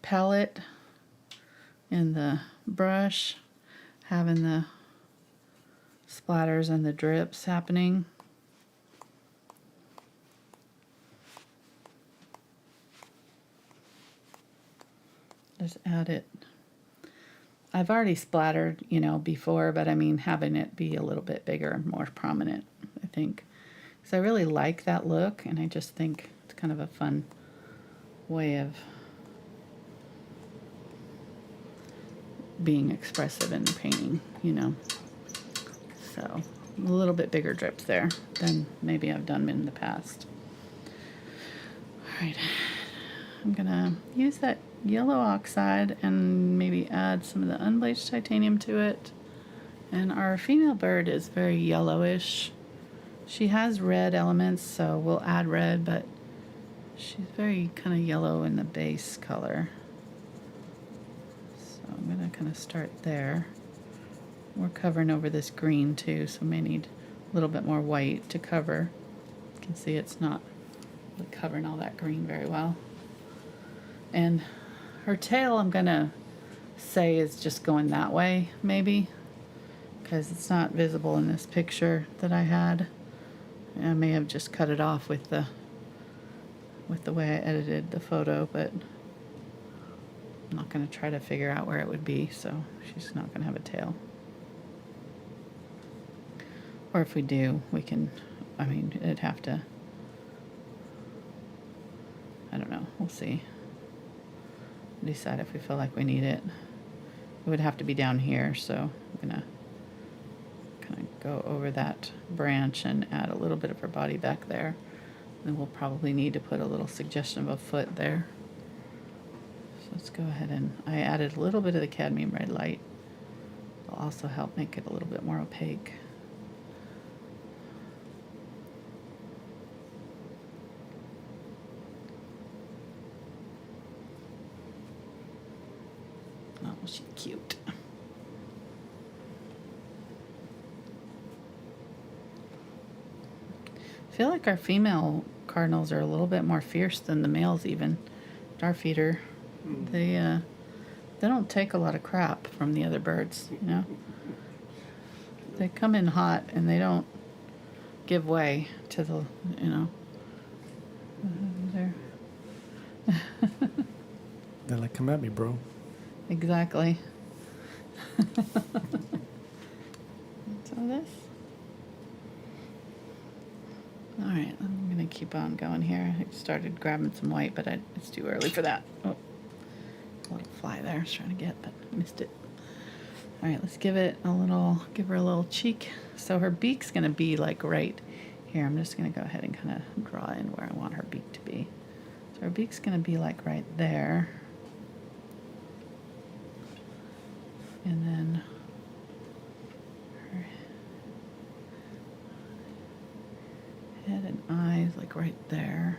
palette and the brush, having the splatters and the drips happening. Just add it. I've already splattered, you know, before, but I mean having it be a little bit bigger and more prominent, I think. Because I really like that look, and I just think it's kind of a fun way of being expressive in painting, you know. So a little bit bigger drips there than maybe I've done in the past. All right, I'm gonna use that yellow oxide and maybe add some of the unbleached titanium to it. And our female bird is very yellowish. She has red elements, so we'll add red, but she's very kind of yellow in the base color. So I'm gonna kind of start there. We're covering over this green too, so we may need a little bit more white to cover. You can see it's not really covering all that green very well. And her tail, I'm gonna say, is just going that way, maybe, because it's not visible in this picture that I had. I may have just cut it off with the way I edited the photo, but I'm not gonna try to figure out where it would be, so she's not gonna have a tail. Or if we do, we can, I mean, it'd have to, I don't know, we'll see. Decide if we feel like we need it. It would have to be down here, so I'm gonna kind of go over that branch and add a little bit of her body back there. And we'll probably need to put a little suggestion of a foot there. So let's go ahead, and I added a little bit of the Cadmium Red Light. It'll also help make it a little bit more opaque. she's cute. I feel like our female cardinals are a little bit more fierce than the males even. Darfeeder. They don't take a lot of crap from the other birds, you know. They come in hot and they don't give way to the, you know. They're They're like, come at me, bro. exactly. So this. All right, I'm gonna keep on going here. I started grabbing some white, but it's too early for that. Oh, a little fly there I was trying to get, but missed it. All right, let's give her a little cheek. So her beak's gonna be like right here. I'm just gonna go ahead and kind of draw in where I want her beak to be. So her beak's gonna be like right there. And then her head and eyes like right there.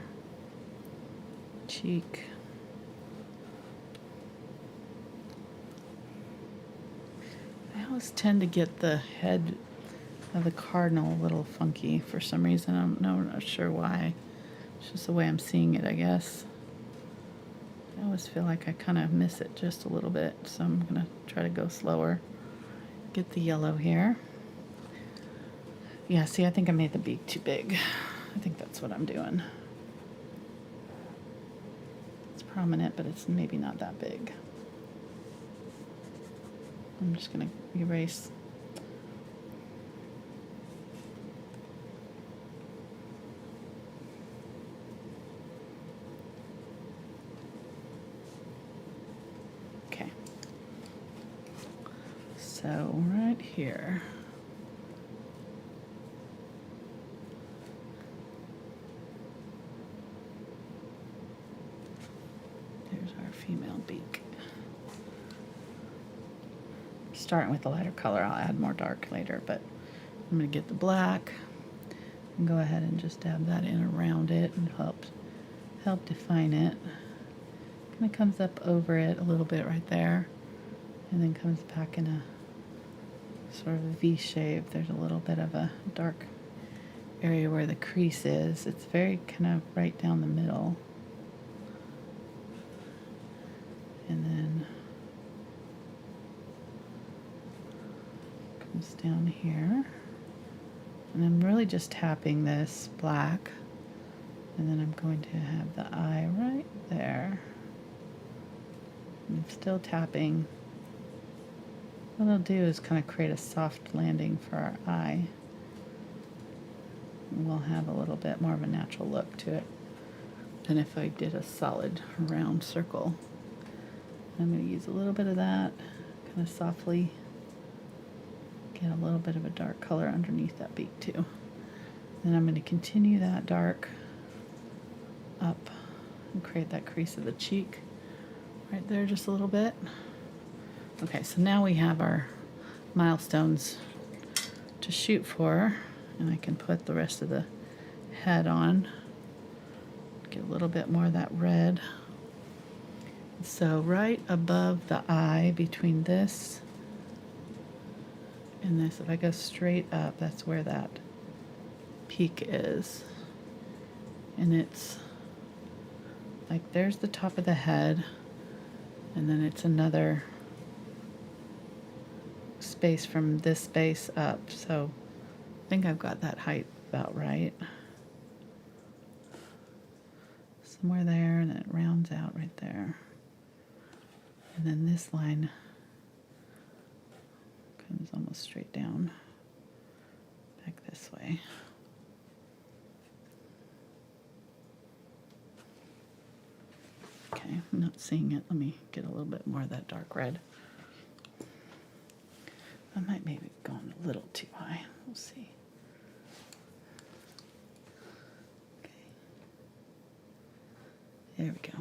Cheek. I always tend to get the head of the cardinal a little funky for some reason. I'm not sure why. It's just the way I'm seeing it, I guess. I always feel like I kind of miss it just a little bit, so I'm going to try to go slower. Get the yellow here. Yeah, see, I think I made the beak too big. I think that's what I'm doing. It's prominent, but it's maybe not that big. I'm just going to erase. Okay. So right here. There's our female beak. Starting with the lighter color, I'll add more dark later, but I'm going to get the black and go ahead and just dab that in around it and help define it. Kind of comes up over it a little bit right there, and then comes back in a sort of a V shape. There's a little bit of a dark area where the crease is. It's very kind of right down the middle. And then comes down here. And I'm really just tapping this black. And then I'm going to have the eye right there. I'm still tapping. What I'll do is kind of create a soft landing for our eye. And we'll have a little bit more of a natural look to it than if I did a solid round circle. I'm going to use a little bit of that, kind of softly get a little bit of a dark color underneath that beak too. Then I'm going to continue that dark up and create that crease of the cheek right there just a little bit. Okay, so now we have our milestones to shoot for, and I can put the rest of the head on. Get a little bit more of that red. So right above the eye, between this and this, if I go straight up, that's where that peak is. And it's like there's the top of the head, and then it's another space from this space up. So I think I've got that height about right. Somewhere there, and it rounds out right there. And then this line comes almost straight down, back this way. Okay, I'm not seeing it. Let me get a little bit more of that dark red. I might maybe have gone a little too high. We'll see. Okay. There we go.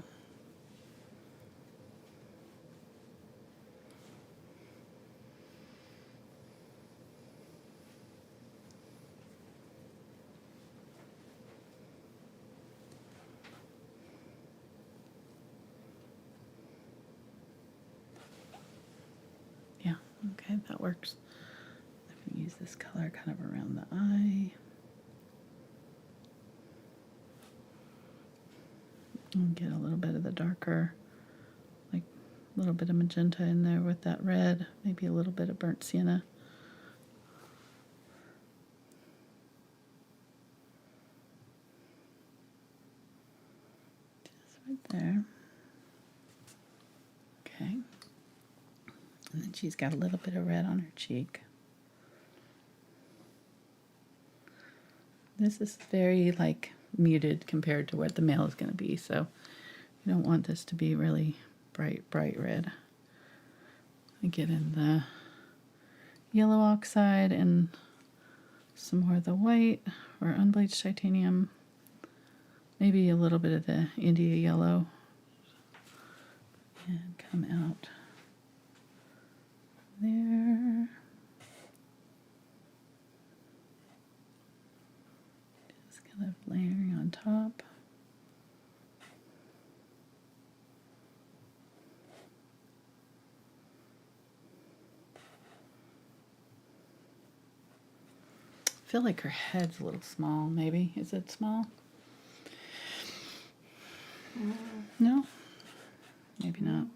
Okay, that works. I'm gonna use this color kind of around the eye. And get a little bit of the darker, like a little bit of magenta in there with that red, maybe a little bit of burnt sienna. Just right there. Okay. And then she's got a little bit of red on her cheek. This is very like muted compared to what the male is going to be, so you don't want this to be really bright red. I get in the yellow oxide and some more of the white or unbleached titanium, maybe a little bit of the India yellow, and come out there. Just kind of layering on top. I feel like her head's a little small, maybe. Is it small? No? Maybe not.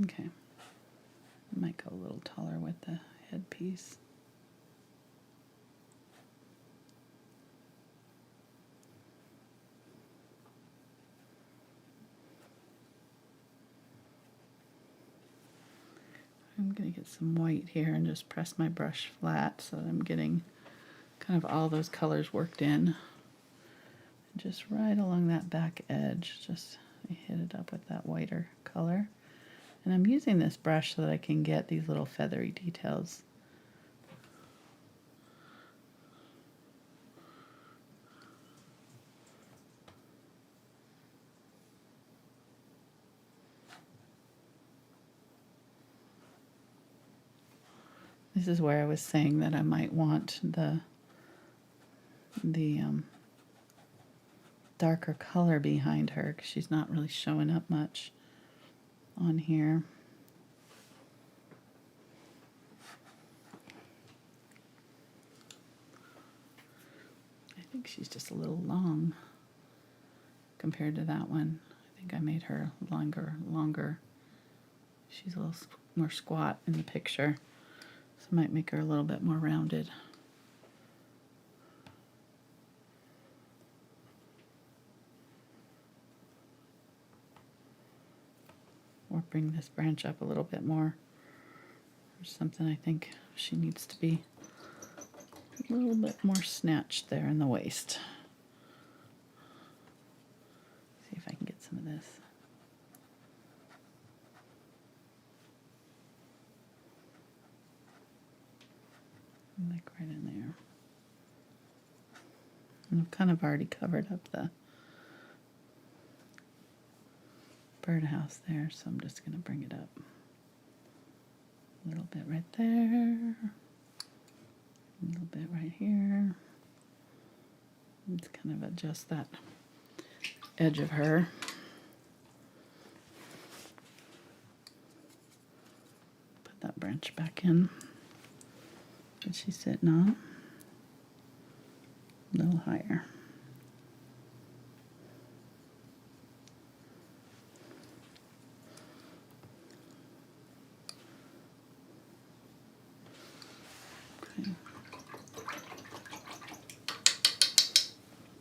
Okay. I might go a little taller with the headpiece. I'm going to get some white here and just press my brush flat so that I'm getting kind of all those colors worked in. Just right along that back edge, just hit it up with that whiter color. And I'm using this brush so that I can get these little feathery details. This is where I was saying that I might want the darker color behind her because she's not really showing up much on here. I think she's just a little long compared to that one. I think I made her longer. She's a little more squat in the picture, so I might make her a little bit more rounded. Or bring this branch up a little bit more. There's something I think she needs to be a little bit more snatched there in the waist. See if I can get some of this. Like right in there. And I've kind of already covered up the birdhouse there, so I'm just going to bring it up a little bit right there, a little bit right here. Let's kind of adjust that edge of her. Put that branch back in that she's sitting on, a little higher.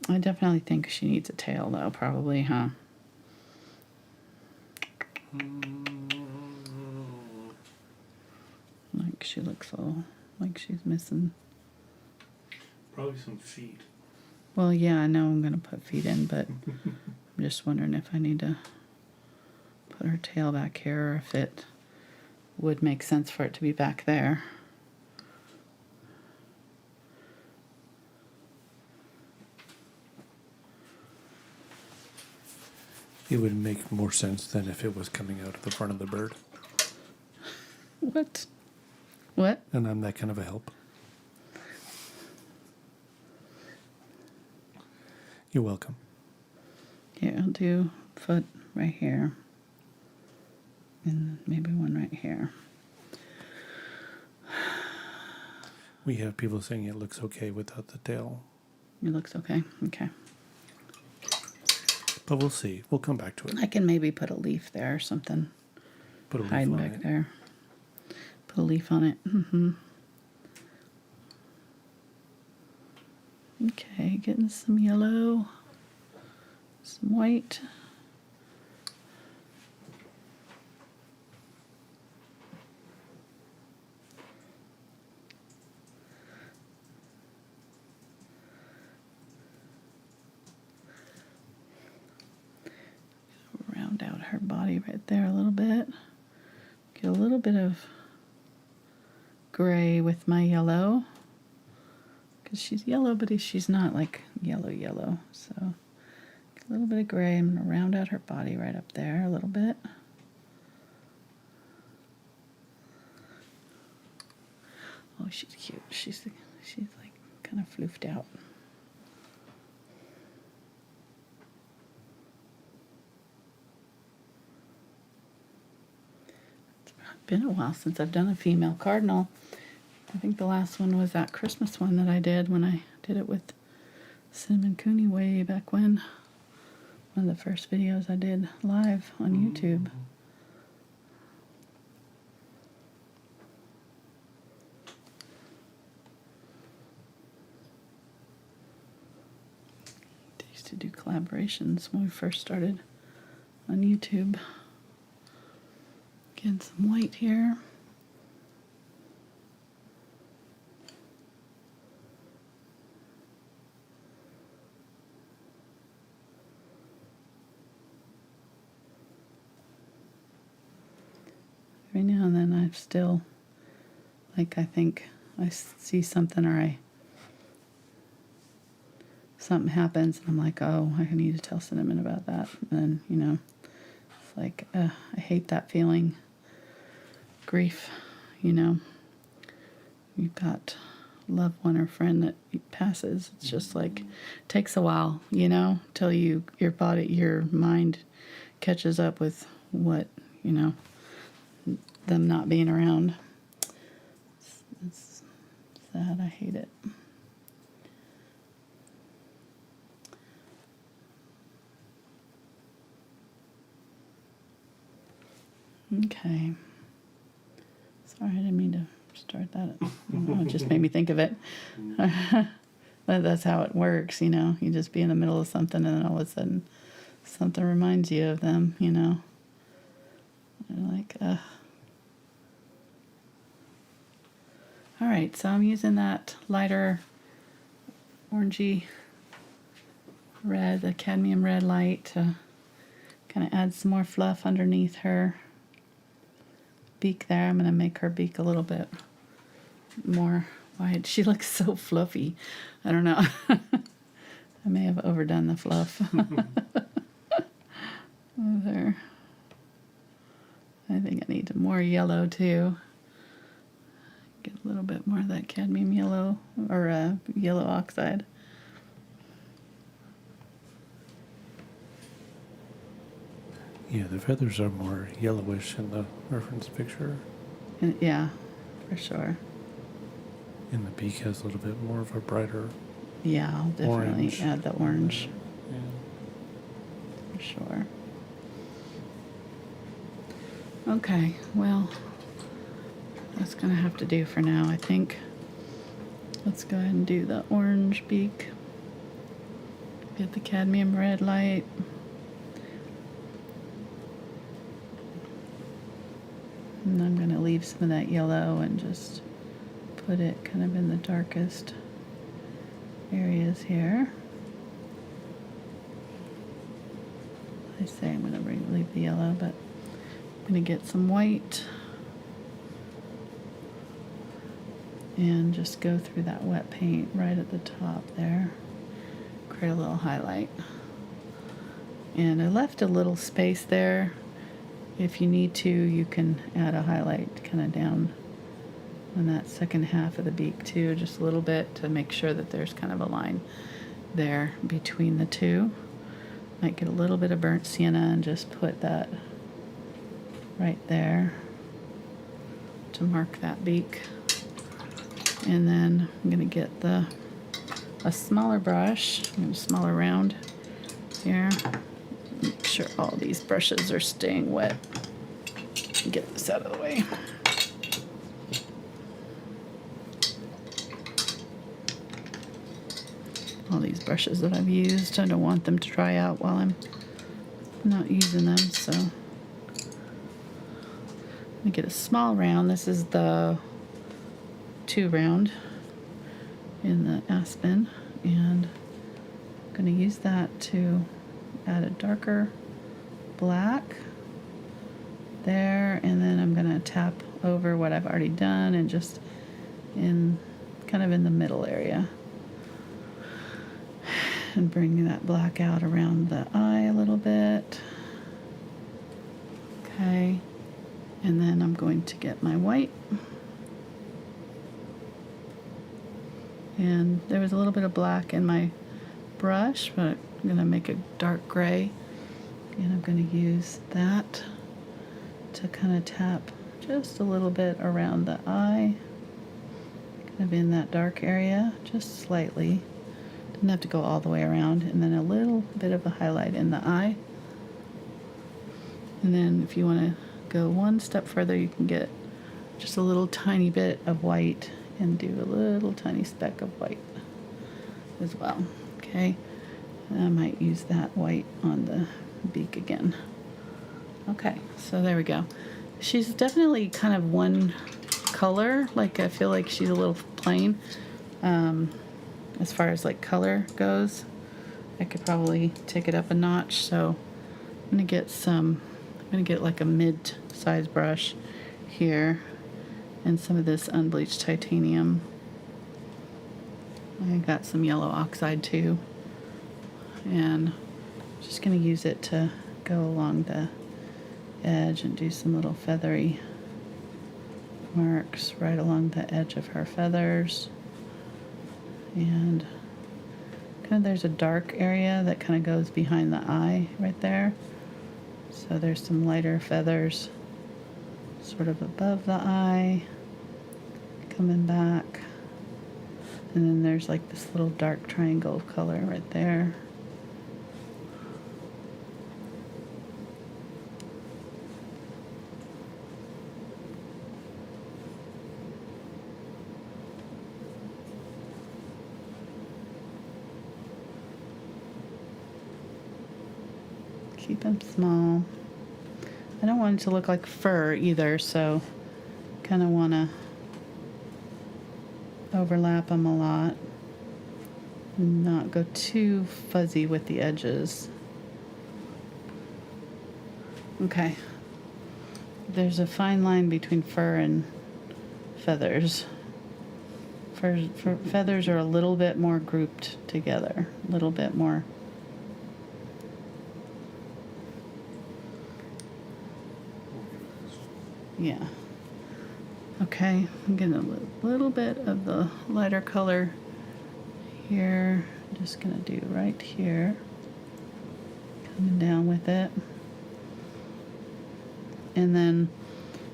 I definitely think she needs a tail, though, probably, huh? Like, she looks all like she's missing. Probably some feet. Well, yeah, I know I'm going to put feet in, but I'm just wondering if I need to put her tail back here or if it would make sense for it to be back there. It would make more sense than if it was coming out of the front of the bird. What? What? And I'm that kind of a help. You're welcome. Here, I'll do foot right here. And maybe one right here. We have people saying it looks okay without the tail. It looks okay. Okay. But we'll see. We'll come back to it. I can maybe put a leaf there or something. Put a leaf Hiding on back it. there. Put a leaf on it. Mm-hmm. Okay, getting some yellow, some white. Round out her body right there a little bit. Get a little bit of gray with my yellow. Because she's yellow, but she's not like yellow. So a little bit of gray. I'm going to round out her body right up there a little bit. Oh, she's cute. She's like kind of floofed out. It's been a while since I've done a female cardinal. I think the last one was that Christmas one that I did when I did it with Cinnamon Cooney way back when. One of the first videos I did live on YouTube. I used to do collaborations when we first started on YouTube. Getting some white here. Every now and then I'm still, like, I think I see something or something happens and I'm like, oh, I need to tell Cinnamon about that. And then, it's like, I hate that feeling. Grief, you've got a loved one or friend that passes. It's just like, takes a while, till your mind catches up with what, them not being around. It's sad. I hate it. Okay. Sorry, I didn't mean to start that. It just made me think of it. But that's how it works, You just be in the middle of something and then all of a sudden something reminds you of them, You're like, All right, so I'm using that lighter orangey red, the Cadmium Red Light, to kind of add some more fluff underneath her beak there. I'm going to make her beak a little bit more wide. She looks so fluffy. I don't know. I may have overdone the fluff. There. I think I need more yellow too. Get a little bit more of that cadmium yellow or yellow oxide. Yeah, the feathers are more yellowish in the reference picture. And, yeah, for sure. And the beak has a little bit more of a brighter Yeah, I'll definitely orange. add the orange. Yeah. For sure. Okay, well, that's going to have to do for now, I think. Let's go ahead and do the orange beak. Get the cadmium red light. And I'm going to leave some of that yellow and just put it kind of in the darkest areas here. I say I'm going to leave the yellow, but I'm going to get some white and just go through that wet paint right at the top there. Create a little highlight. And I left a little space there. If you need to, you can add a highlight kind of down on that second half of the beak too, just a little bit to make sure that there's kind of a line there between the two. Might get a little bit of burnt sienna and just put that right there to mark that beak. And then I'm going to get a smaller brush, a smaller round here. Make sure all these brushes are staying wet. Get this out of the way. All these brushes that I've used, I don't want them to dry out while I'm not using them, so I'm gonna get a small round. This is the 2 round in the Aspen, and I'm gonna use that to add a darker black there, and then I'm gonna tap over what I've already done and just in kind of in the middle area and bring that black out around the eye a little bit. Okay, and then I'm going to get my white, and there was a little bit of black in my brush, but I'm gonna make a dark gray, and I'm gonna use that to kind of tap just a little bit around the eye, kind of in that dark area, just slightly. Doesn't have to go all the way around, and then a little bit of a highlight in the eye. And then if you want to go one step further, you can get just a little tiny bit of white and do a little tiny speck of white as well. Okay, and I might use that white on the beak again. Okay, so there we go. She's definitely kind of one color. Like, I feel like she's a little plain. As far as like color goes, I could probably take it up a notch. So I'm gonna get like a mid-size brush here and some of this unbleached titanium. I got some yellow oxide too, and I'm just gonna use it to go along the edge and do some little feathery marks right along the edge of her feathers. And kind of there's a dark area that kind of goes behind the eye right there. So there's some lighter feathers sort of above the eye, coming back. And then there's like this little dark triangle of color right there. Keep them small. I don't want it to look like fur either, so kind of want to overlap them a lot and not go too fuzzy with the edges. Okay. There's a fine line between fur and feathers. Feathers are a little bit more grouped together, a little bit more. Yeah. Okay, I'm getting a little bit of the lighter color here. I'm just gonna do right here. Coming down with it. And then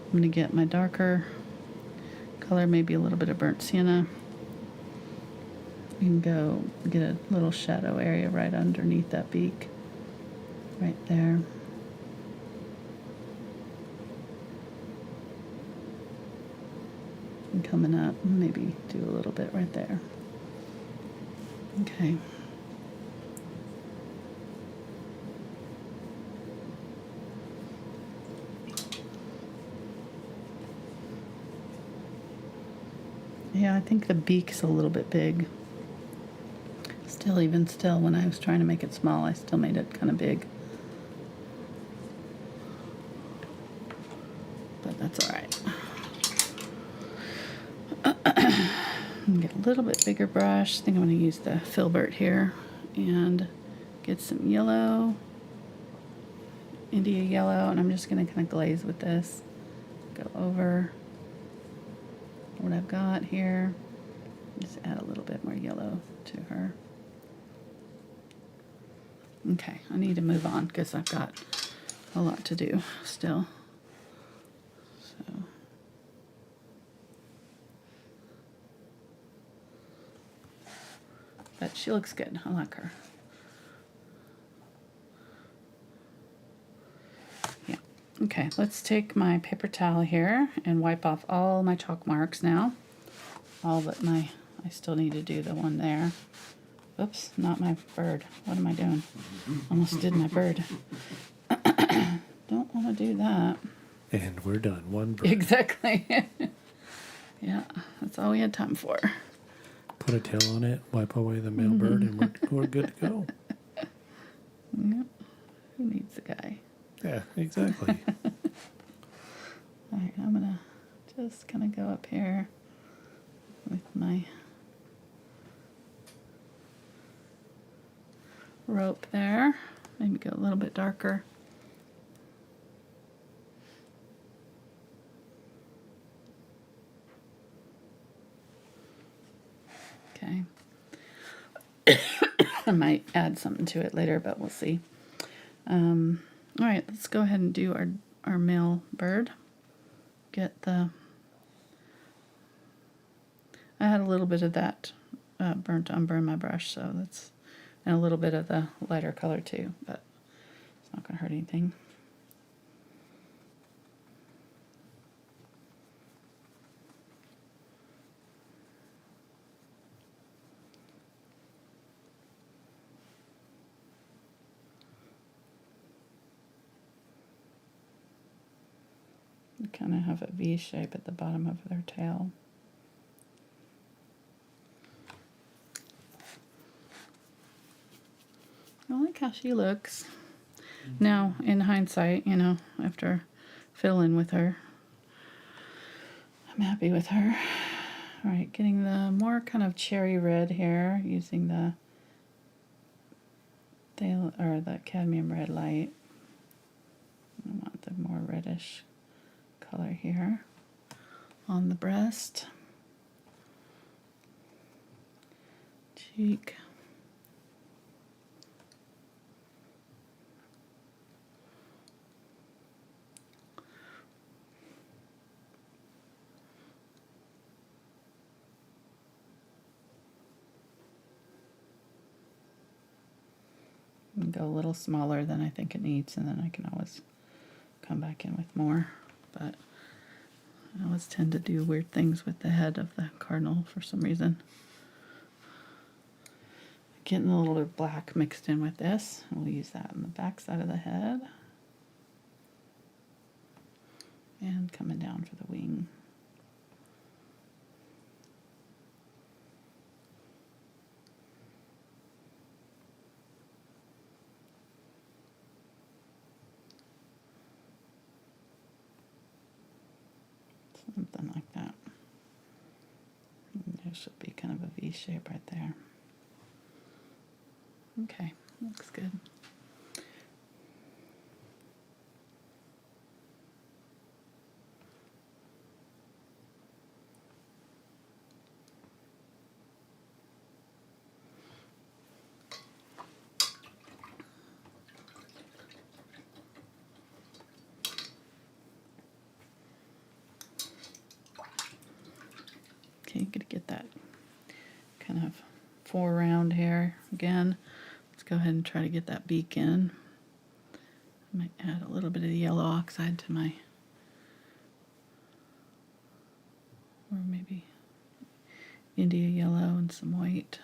I'm gonna get my darker color, maybe a little bit of burnt sienna. You can go get a little shadow area right underneath that beak. Right there. And coming up, maybe do a little bit right there. Okay. Yeah, I think the beak's a little bit big. Even still, when I was trying to make it small, I still made it kind of big. But that's all right. Get a little bit bigger brush. I think I'm going to use the Filbert here and get some yellow, India yellow, and I'm just going to kind of glaze with this. Go over what I've got here. Just add a little bit more yellow to her. Okay, I need to move on because I've got a lot to do still. So but she looks good. I like her. Yeah. Okay, let's take my paper towel here and wipe off all my chalk marks now. All but my, I still need to do the one there. Oops, not my bird. What am I doing? Almost did my bird. Don't want to do that. And we're done. One bird. Exactly. Yeah, that's all we had time for. Put a tail on it, wipe away the male bird, and we're good to go. Yep. Who needs a guy? Yeah, exactly. All right, I'm going to just kind of go up here with my rope there. Maybe go a little bit darker. Okay. I might add something to it later, but we'll see. All right, let's go ahead and do our male bird. Get the... I had a little bit of that burnt umber in my brush, so that's... And a little bit of the lighter color too, but it's not going to hurt anything. They kind of have a V shape at the bottom of their tail. I like how she looks. Now, in hindsight, you know, after fiddling with her, I'm happy with her. All right, getting the more kind of cherry red here, using the Cadmium Red Light. I want the more reddish color here on the breast, cheek. And go a little smaller than I think it needs, and then I can always come back in with more. But I always tend to do weird things with the head of the cardinal for some reason. Getting a little bit of black mixed in with this. We'll use that on the back side of the head. And coming down for the wing. Something like that. And there should be kind of a V shape right there. Okay, looks good. Okay, gonna get that kind of 4 round hair again. Let's go ahead and try to get that beak in. I might add a little bit of the yellow oxide to my, or maybe India yellow and some white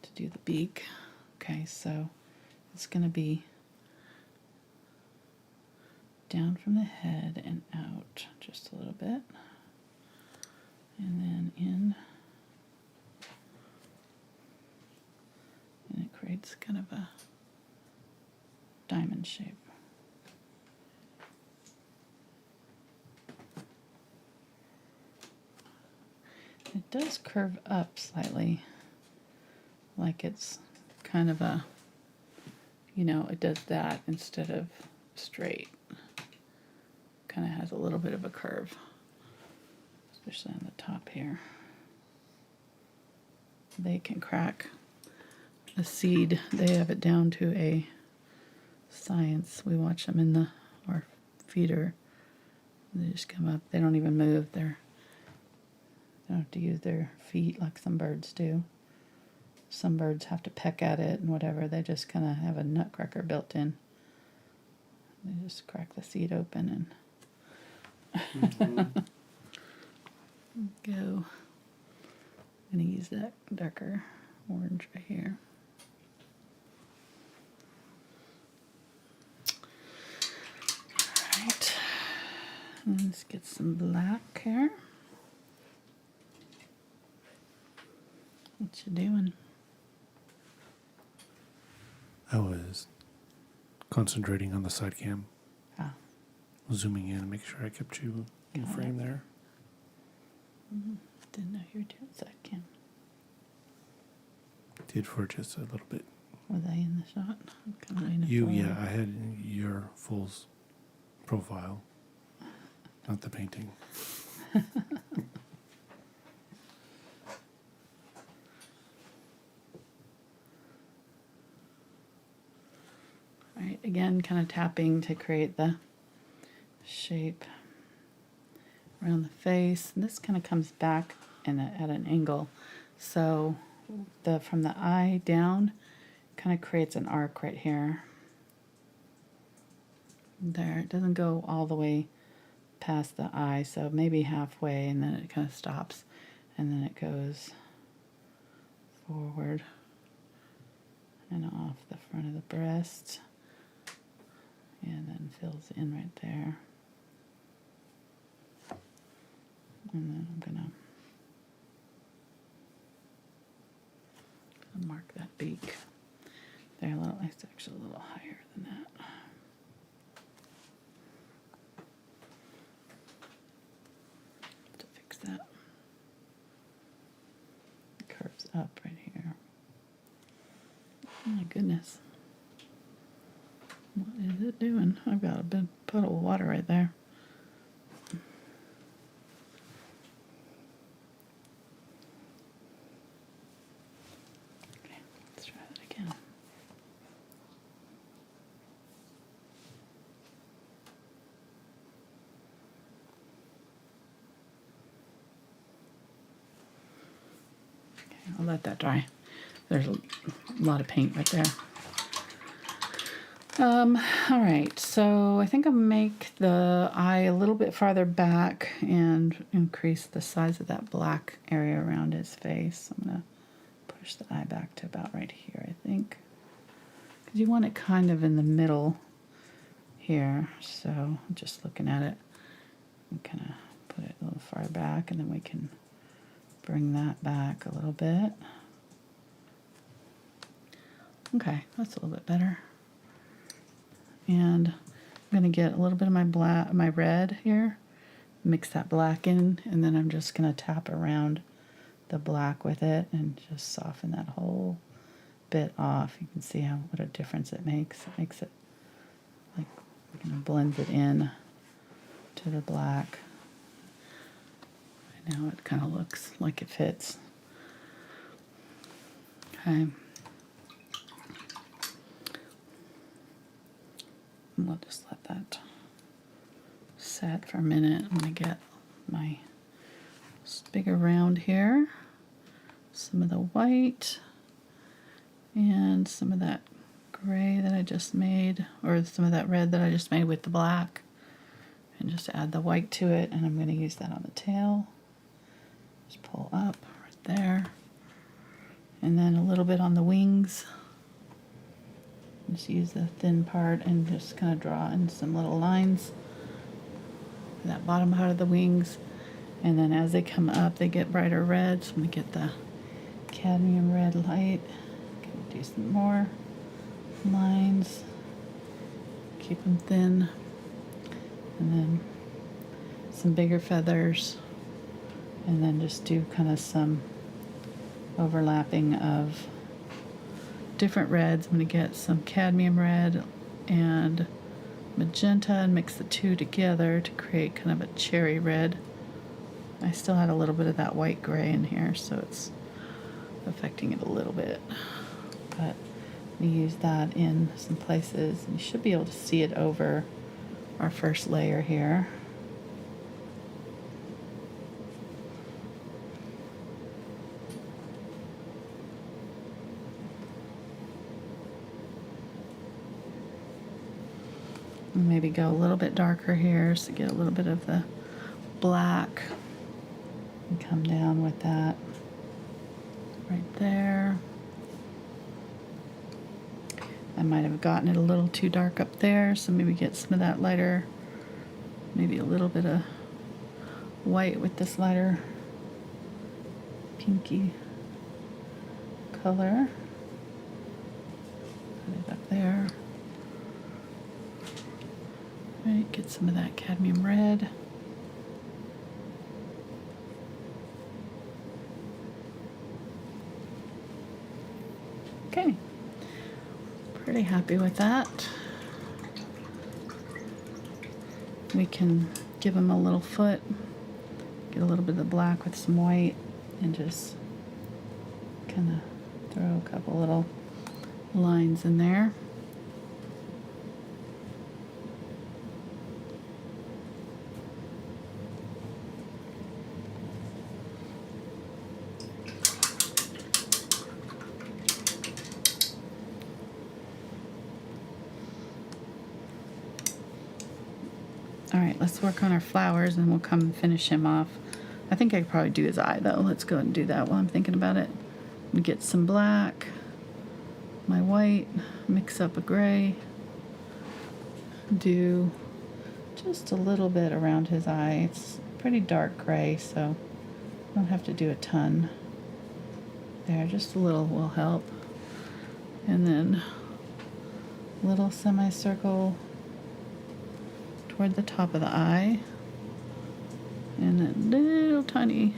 to do the beak. Okay, so it's gonna be down from the head and out just a little bit, and then in, and it creates kind of a diamond shape. It does curve up slightly, like it's kind of a, you know, it does that instead of straight. Kind of has a little bit of a curve, especially on the top here. They can crack a seed. They have it down to a science. We watch them in our feeder. They just come up. They don't even move. They're They don't have to use their feet like some birds do. Some birds have to peck at it and whatever. They just kind of have a nutcracker built in. They just crack the seed open and go. I'm going to use that darker orange right here. Alright. Let's get some black here. What you doing? I was concentrating on the side cam, zooming in and make sure I kept you in frame there. Didn't know you were doing side cam. Did for just a little bit. Was I in the shot? I'm kinda leaning You, forward. yeah, I had your full profile, not the painting. Right, again, kind of tapping to create the shape around the face. And this kind of comes back at an angle. So from the eye down, kind of creates an arc right here. There, it doesn't go all the way past the eye, so maybe halfway, and then it kind of stops, and then it goes forward and off the front of the breast, and then fills in right there. And then I'm gonna mark that beak. There, a little. It's actually a little higher than that. To fix that. It curves up right here. Oh my goodness. What is it doing? I've got a big puddle of water right there. Okay, let's try that again. Okay, I'll let that dry. There's a lot of paint right there. All right, so I think I'll make the eye a little bit farther back and increase the size of that black area around his face. I'm gonna push the eye back to about right here, I think. Because you want it kind of in the middle here, so just looking at it, I'm kind of put it a little far back, and then we can bring that back a little bit. Okay, that's a little bit better. And I'm going to get a little bit of my red here, mix that black in, and then I'm just going to tap around the black with it and just soften that whole bit off. You can see what a difference it makes. It makes it like, blends it in to the black. Right now it kind of looks like it fits. Okay. We'll just let that set for a minute. I'm going to get my bigger round here, some of the white, and some of that gray that I just made, or some of that red that I just made with the black, and just add the white to it, and I'm going to use that on the tail. Just pull up right there, and then a little bit on the wings. Just use the thin part and just kind of draw in some little lines in that bottom part of the wings. And then as they come up, they get brighter red. So I'm going to get the Cadmium Red Light. Do some more lines. Keep them thin. And then some bigger feathers. And then just do kind of some overlapping of different reds. I'm going to get some cadmium red and magenta and mix the two together to create kind of a cherry red. I still had a little bit of that white gray in here, so it's affecting it a little bit. But we use that in some places, and you should be able to see it over our first layer here. Maybe go a little bit darker here so get a little bit of the black and come down with that right there. I might have gotten it a little too dark up there, so maybe get some of that lighter, maybe a little bit of white with this lighter pinky color. Put it up there. Right, get some of that cadmium red. Okay, pretty happy with that. We can give him a little foot, get a little bit of the black with some white, and just kind of throw a couple little lines in there. All right, let's work on our flowers and we'll come and finish him off. I think I could probably do his eye though. Let's go ahead and do that while I'm thinking about it. We get some black, my white, mix up a gray, do just a little bit around his eye. It's pretty dark gray, so I don't have to do a ton. There, just a little will help. And then a little semicircle toward the top of the eye, and then little teeny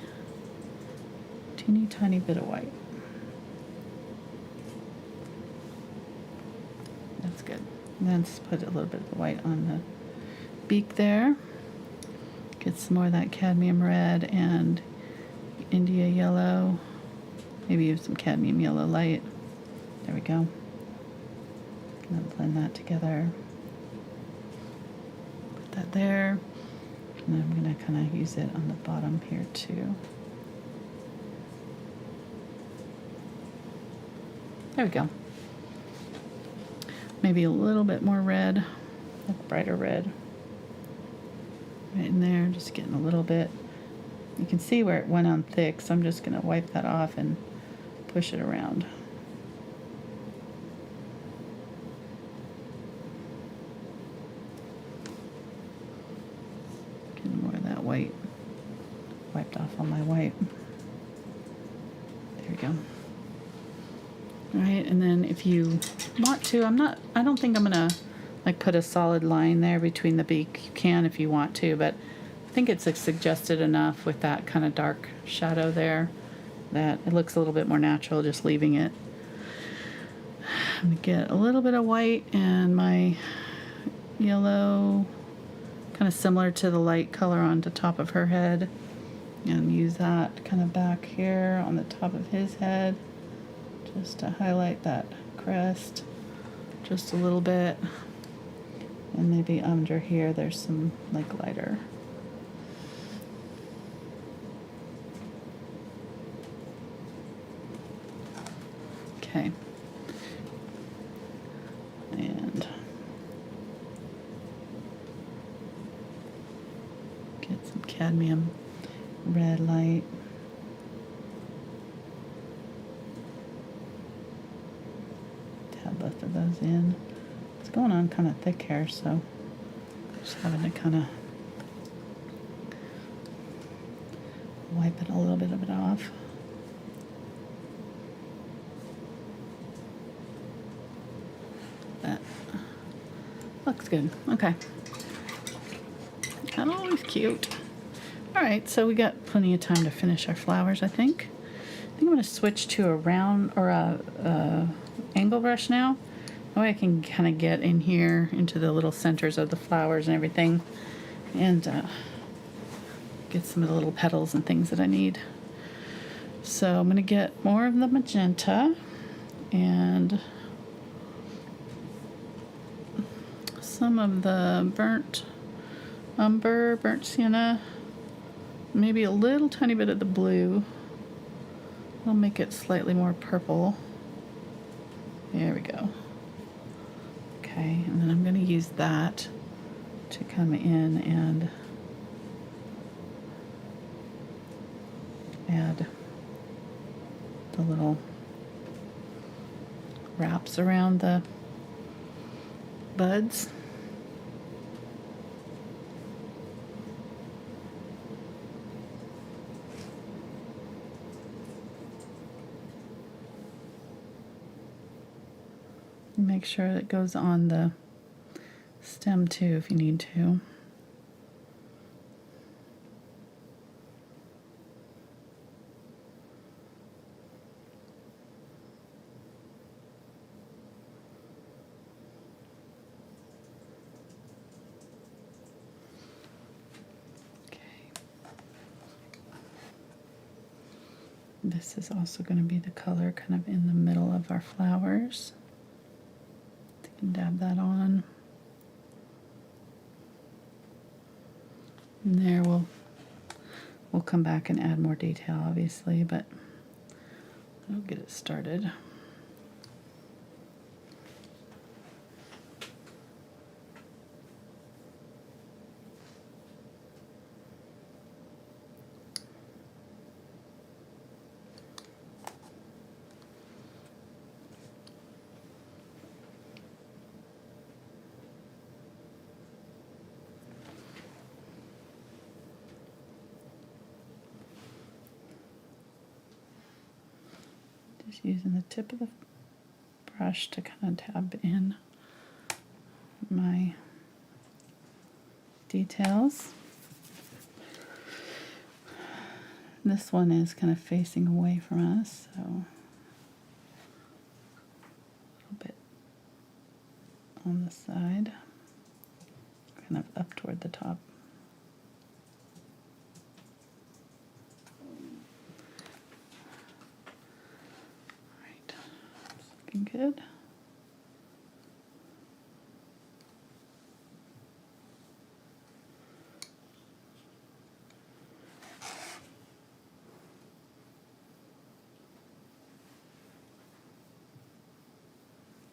tiny bit of white. That's good. And then just put a little bit of the white on the beak there. Get some more of that cadmium red and India yellow. Maybe use some cadmium yellow light. There we go. And then blend that together. That there, and then I'm going to kind of use it on the bottom here too. There we go. Maybe a little bit more red, like brighter red. Right in there, just getting a little bit. You can see where it went on thick, so I'm just going to wipe that off and push it around. White wiped off on my white. There we go. All right, and then if you want to, I don't think I'm gonna like put a solid line there between the beak. You can if you want to, but I think it's like suggested enough with that kind of dark shadow there that it looks a little bit more natural just leaving it. I'm gonna get a little bit of white and my yellow, kind of similar to the light color on the top of her head, and use that kind of back here on the top of his head just to highlight that crest just a little bit, and maybe under here there's some like lighter. Okay, and get some cadmium red light. Tab both of those in. It's going on kind of thick here, so just having to kind of wipe it a little bit of it off. That looks good. Okay. Oh, he's cute. All right, so we got plenty of time to finish our flowers, I think. I think I'm going to switch to a round or a angle brush now. That way I can kind of get in here into the little centers of the flowers and everything, and get some of the little petals and things that I need. So I'm going to get more of the magenta and some of the burnt umber, burnt sienna, maybe a little tiny bit of the blue. I'll make it slightly more purple. There we go. Okay, and then I'm going to use that to come in and add the little wraps around the buds. Make sure it goes on the stem too if you need to. This is also going to be the color kind of in the middle of our flowers. You can dab that on. And there we'll come back and add more detail obviously, but I'll get it started. Just using the tip of the brush to kind of dab in my details. This one is kind of facing away from us, so a little bit on the side, kind of up toward the top. Good.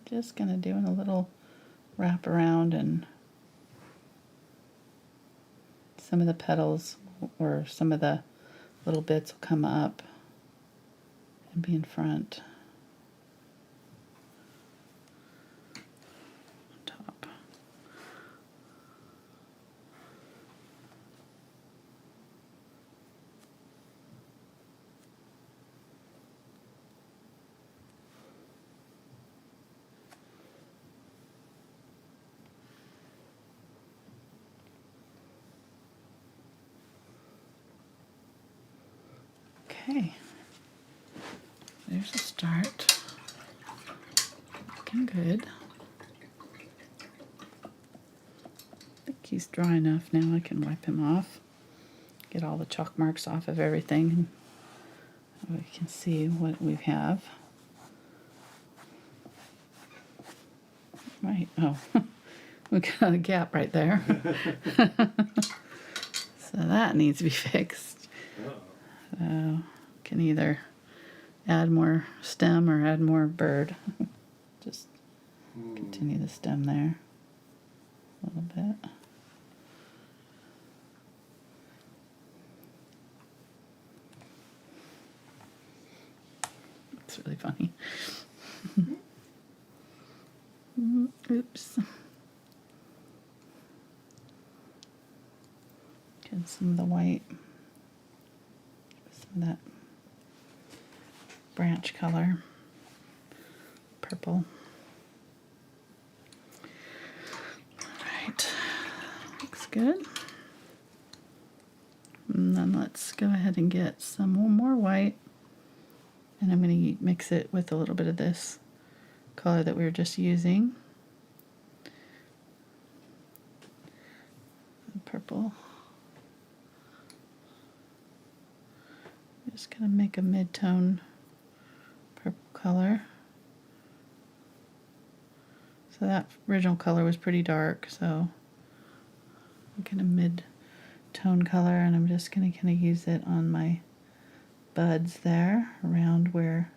Just gonna do a little wrap around, and some of the petals or some of the little bits will come up and be in front. Okay, there's a start. Looking good. I think he's dry enough now. I can wipe him off. Get all the chalk marks off of everything. And we can see what we have. Right, oh, we got a gap right there. So that needs to be fixed. So can either add more stem or add more bird. Just continue the stem there a little bit. It's really funny. Oops. Get some of the white. Some of that branch color, purple. Alright, looks good. And then let's go ahead and get some more white, and I'm going to mix it with a little bit of this color that we were just using. The purple. Just going to make a mid-tone purple color. So that original color was pretty dark, so I'm going to mid-tone color, and I'm just going to kind of use it on my buds there, around where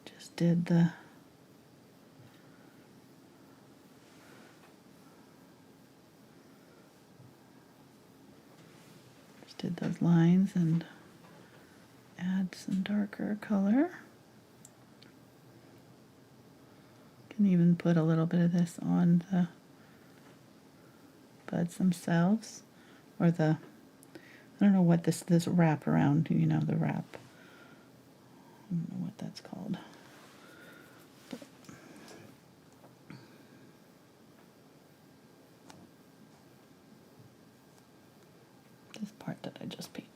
I just did the Just did those lines and add some darker color. Can even put a little bit of this on the buds themselves, or the, I don't know what this wrap around, you know, the wrap. I don't know what that's called. But this part that I just painted.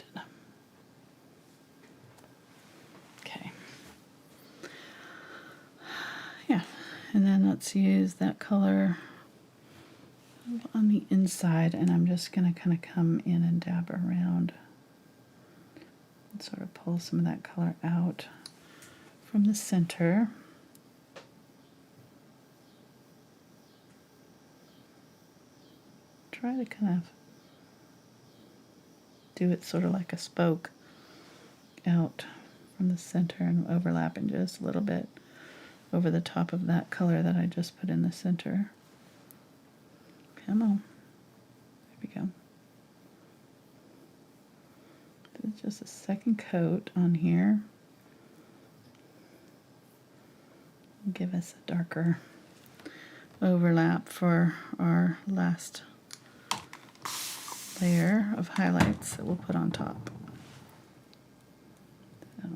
Okay. Yeah, and then let's use that color on the inside, and I'm just going to kind of come in and dab around and sort of pull some of that color out from the center. Try to kind of do it sort of like a spoke out from the center and overlapping just a little bit over the top of that color that I just put in the center. Come on. There we go. It's just a second coat on here. Give us a darker overlap for our last layer of highlights that we'll put on top. So.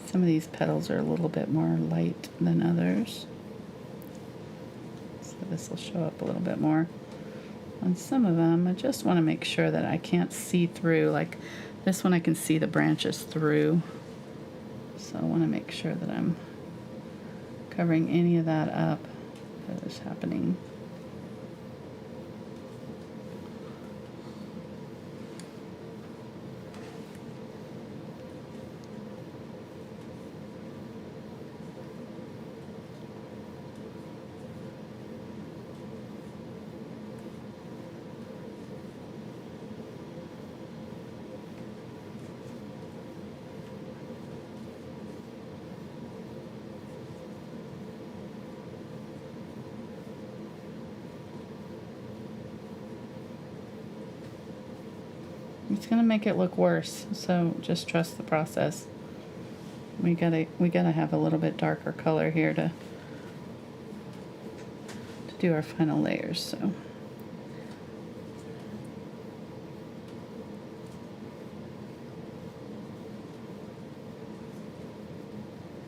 Some of these petals are a little bit more light than others, so this will show up a little bit more on some of them. I just want to make sure that I can't see through, like this one I can see the branches through, so I want to make sure that I'm covering any of that up that is happening. It's gonna make it look worse, so just trust the process. We gotta have a little bit darker color here to do our final layers. So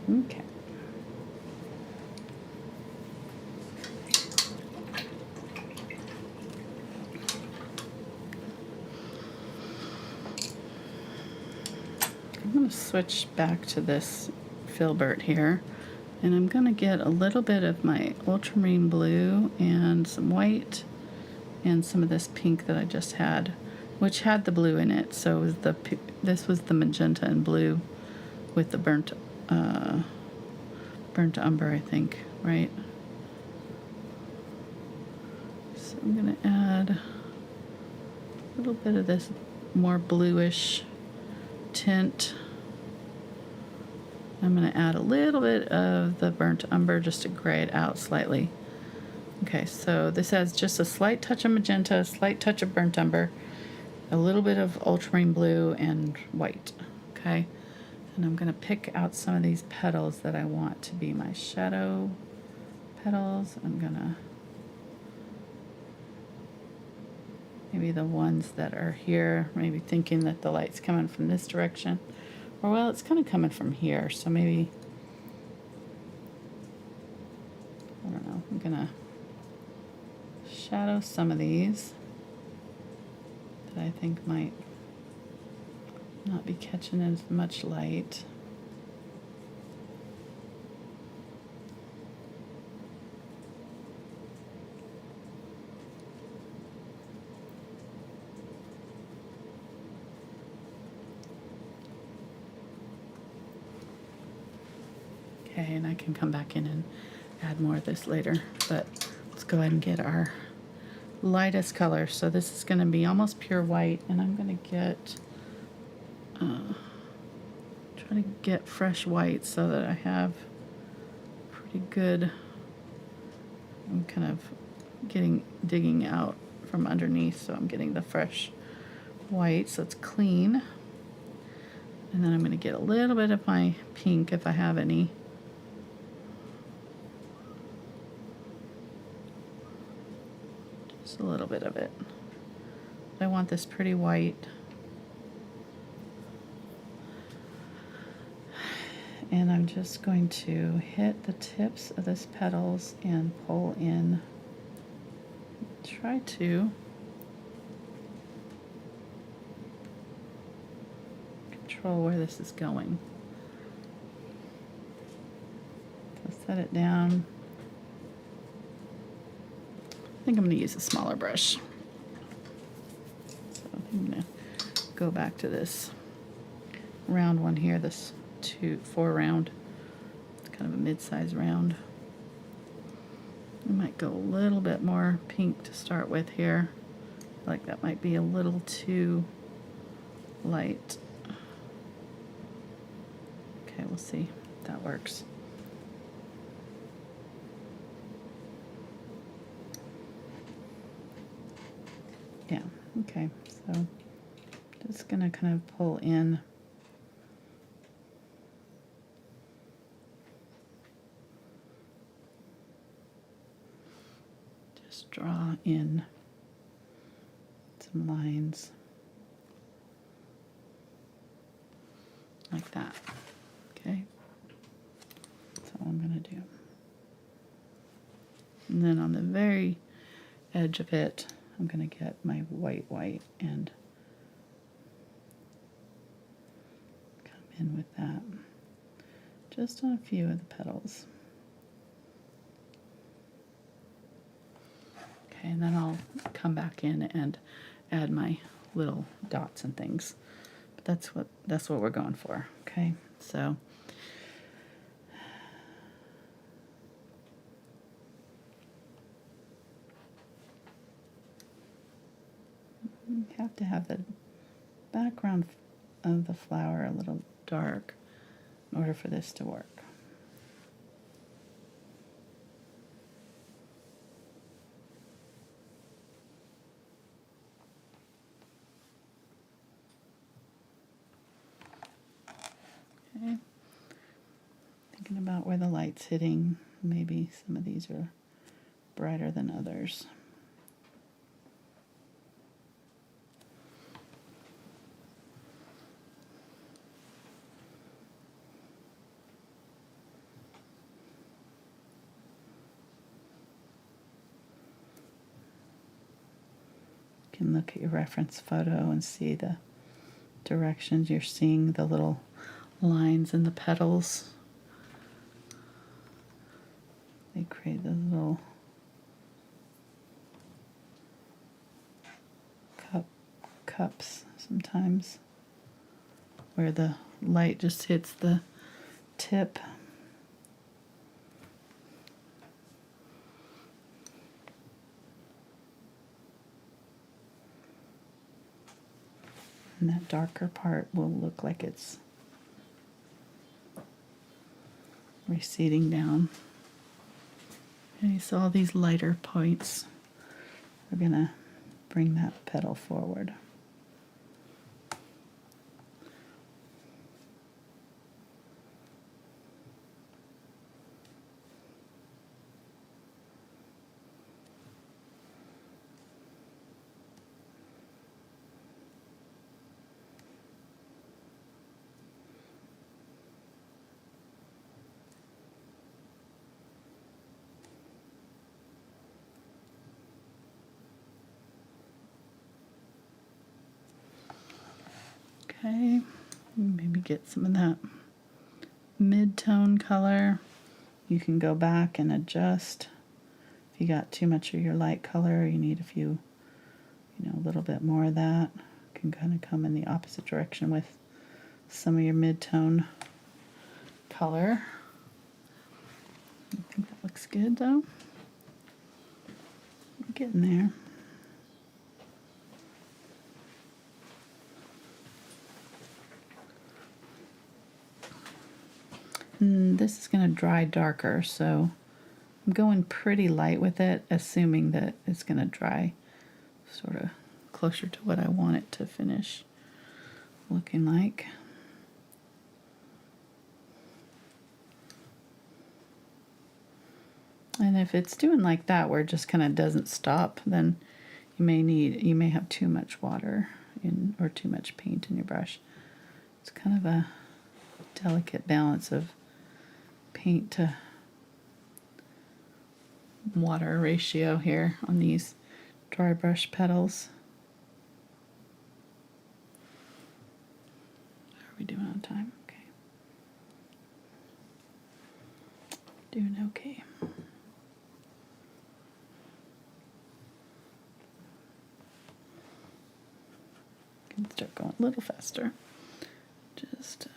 okay. I'm going to switch back to this Filbert here, and I'm going to get a little bit of my Ultramarine Blue and some white and some of this pink that I just had, which had the blue in it. So it was this was the magenta and blue with the burnt umber, I think, right? So I'm going to add a little bit of this more bluish tint. I'm going to add a little bit of the burnt umber just to gray it out slightly. Okay, so this has just a slight touch of magenta, a slight touch of burnt umber, a little bit of ultramarine blue and white. Okay, and I'm going to pick out some of these petals that I want to be my shadow petals. I'm going to maybe the ones that are here, maybe thinking that the light's coming from this direction. Or, well, it's kind of coming from here, so maybe, I don't know, I'm going to shadow some of these that I think might not be catching as much light. Okay, and I can come back in and add more of this later, but let's go ahead and get our lightest color. So this is going to be almost pure white, and I'm going to get try to get fresh white so that I have pretty good. I'm kind of digging out from underneath, so I'm getting the fresh white, so it's clean. And then I'm going to get a little bit of my pink if I have any. Just a little bit of it. I want this pretty white. And I'm just going to hit the tips of these petals and pull in. Try to control where this is going. So set it down. I think I'm going to use a smaller brush. So I'm going to go back to this round one here, this 4 round. It's kind of a mid-size round. I might go a little bit more pink to start with here. I feel like that might be a little too light. Okay, we'll see if that works. Yeah, okay, so just gonna kind of pull in. Just draw in some lines like that. Okay, that's all I'm gonna do. And then on the very edge of it, I'm going to get my white and come in with that just on a few of the petals. Okay, and then I'll come back in and add my little dots and things. But that's what we're going for. Okay, so you have to have the background of the flower a little dark in order for this to work. Okay. Thinking about where the light's hitting. Maybe some of these are brighter than others. You can look at your reference photo and see the directions. You're seeing the little lines in the petals. They create those little cups sometimes where the light just hits the tip. And that darker part will look like it's receding down. Okay, so all these lighter points are going to bring that petal forward. Okay, maybe get some of that mid-tone color. You can go back and adjust. If you got too much of your light color, you need a few, a little bit more of that. You can kind of come in the opposite direction with some of your mid-tone color. I think that looks looks good though. Getting there. And this is going to dry darker, so I'm going pretty light with it, assuming that it's going to dry sort of closer to what I want it to finish looking like. And if it's doing like that, where it just kind of doesn't stop, then you may have too much water in, or too much paint in your brush. It's kind of a delicate balance of paint to water ratio here on these dry brush petals. How are we doing on time? Okay. Doing okay. Can start going a little faster. Just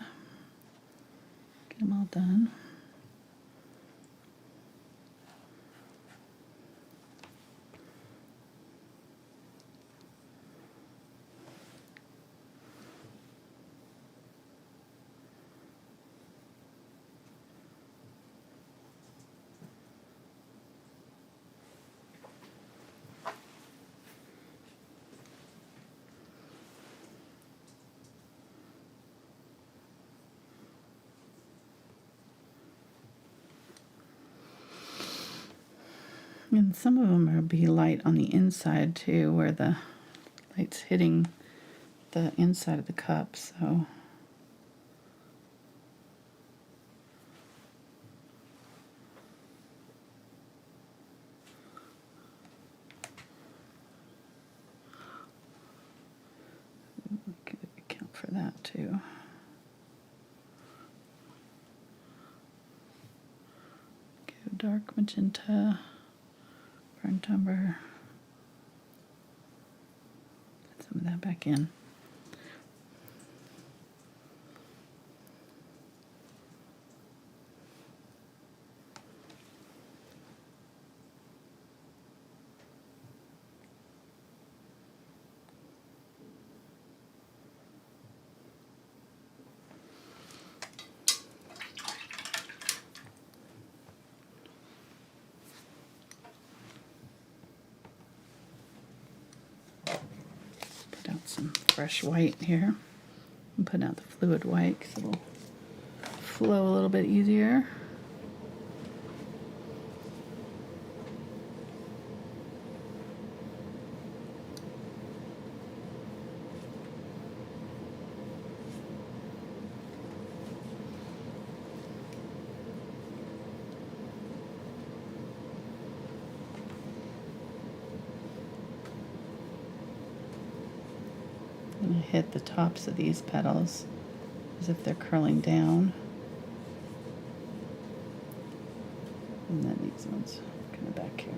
get them all done. And some of them will be light on the inside too, where the light's hitting the inside of the cup, so we could account for that too. Go dark magenta. Burnt umber. Put some of that back in. Some fresh white here. I'm putting out the fluid white because it'll flow a little bit easier. I'm going to hit the tops of these petals as if they're curling down. And then these ones kind of back here.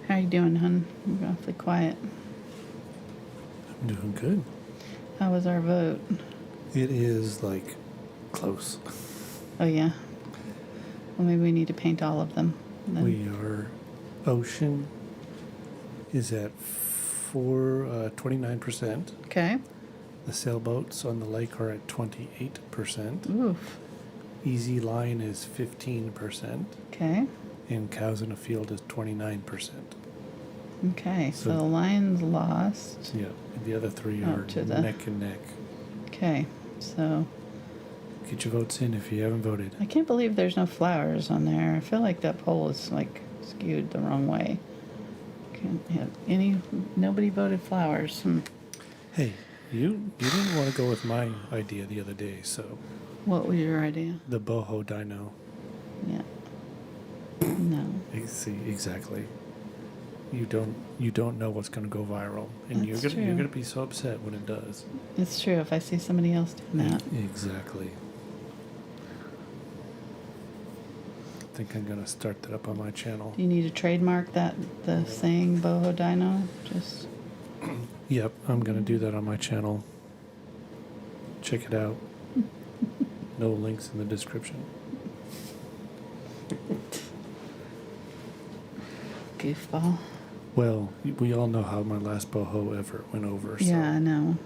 How you doing, hon? You're awfully quiet. I'm doing good. How was our vote? It is like close. Oh yeah. Well, maybe we need to paint all of them. Then. We are. Ocean is at 29%. Okay. The sailboats on the lake are at 28%. Oof. Easy line is 15%. Okay. And cows in a field is 29%. Okay, so the lion's lost. Yeah, the other three are neck and neck. Okay, so get your votes in if you haven't voted. I can't believe there's no flowers on there. I feel like that poll is like skewed the wrong way. Can't have nobody voted flowers. Hey, you didn't want to go with my idea the other day, so. What was your idea? The boho dino. Yeah. No. See, exactly. you don't know what's going to go viral, and That's you're true. gonna be so upset when it does. It's true if I see somebody else doing that. Exactly. I think I'm gonna start that up on my channel. Do you need to trademark that, the saying boho dino? Just Yep, I'm gonna do that on my channel. Check it out. No links in the description. goofball. Well, we all know how my last boho ever went over. So. Yeah, I know.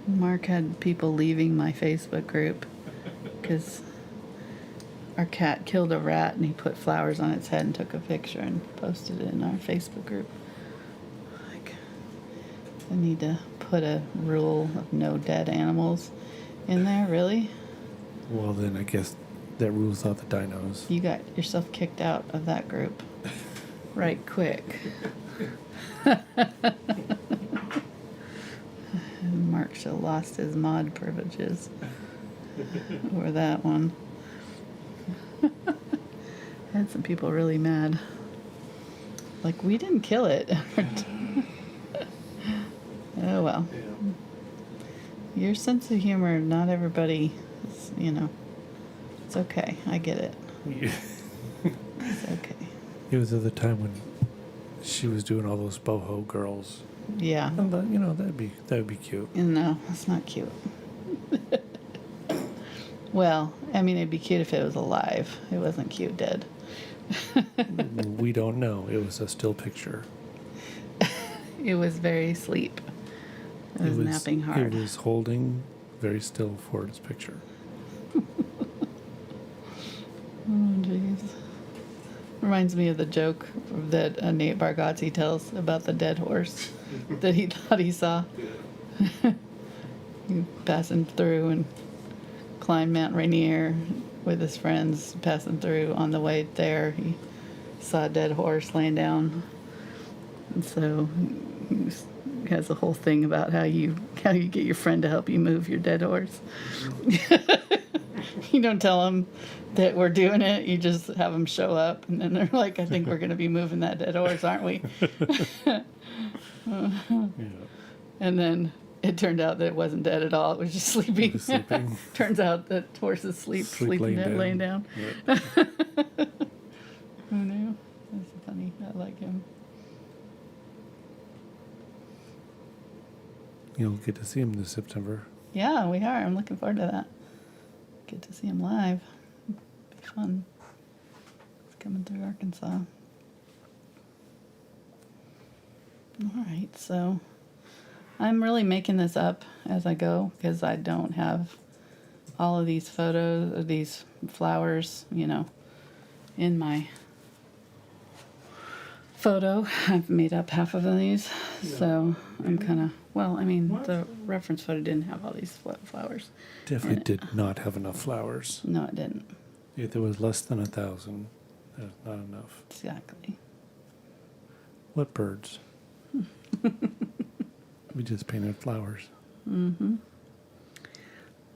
Mark had people leaving my Facebook group because our cat killed a rat and he put flowers on its head and took a picture and posted it in our Facebook group. Like, I need to put a rule of no dead animals in there, really? Well, then I guess that rules out the dinos. You got yourself kicked out of that group right quick. Mark should have lost his mod privileges over that one. I had some people really mad. Like, we didn't kill it. Oh well. Yeah. Your sense of humor, not everybody, is, it's okay. I get it. Yeah. It's okay. It was at the time when she was doing all those boho girls. Yeah. I thought, that'd be cute. No, that's not cute. Well, I mean, it'd be cute if it was alive. It wasn't cute dead. We don't know. It was a still picture. It was very asleep. It was napping hard. It was holding very still for its picture. Oh, jeez. Reminds me of the joke that Nate Bargatze tells about the dead horse that he thought he saw. He passing through and climbed Mount Rainier with his friends, passing through. On the way there, he saw a dead horse laying down. And so he has a whole thing about how you get your friend to help you move your dead horse. You don't tell them that we're doing it. You just have them show up, and then they're like, "I think we're going to be moving that dead horse, aren't we?" Yeah. And then it turned out that it wasn't dead at all. It was just sleeping. It was sleeping. Turns out that horses sleeping dead, laying down. Yeah. Who knew? That's funny. I like him. You'll get to see him this September. Yeah, we are. I'm looking forward to that. Get to see him live. Be fun. It's coming through Arkansas. All right, so I'm really making this up as I go because I don't have all of these photos of these flowers, in my photo. I've made up half of these, so I'm kind of, the reference photo didn't have all these flowers. Definitely did not have enough flowers. No, it didn't. If there was less than 1,000, there's not enough. Exactly. What birds? We just painted flowers. Mm-hmm.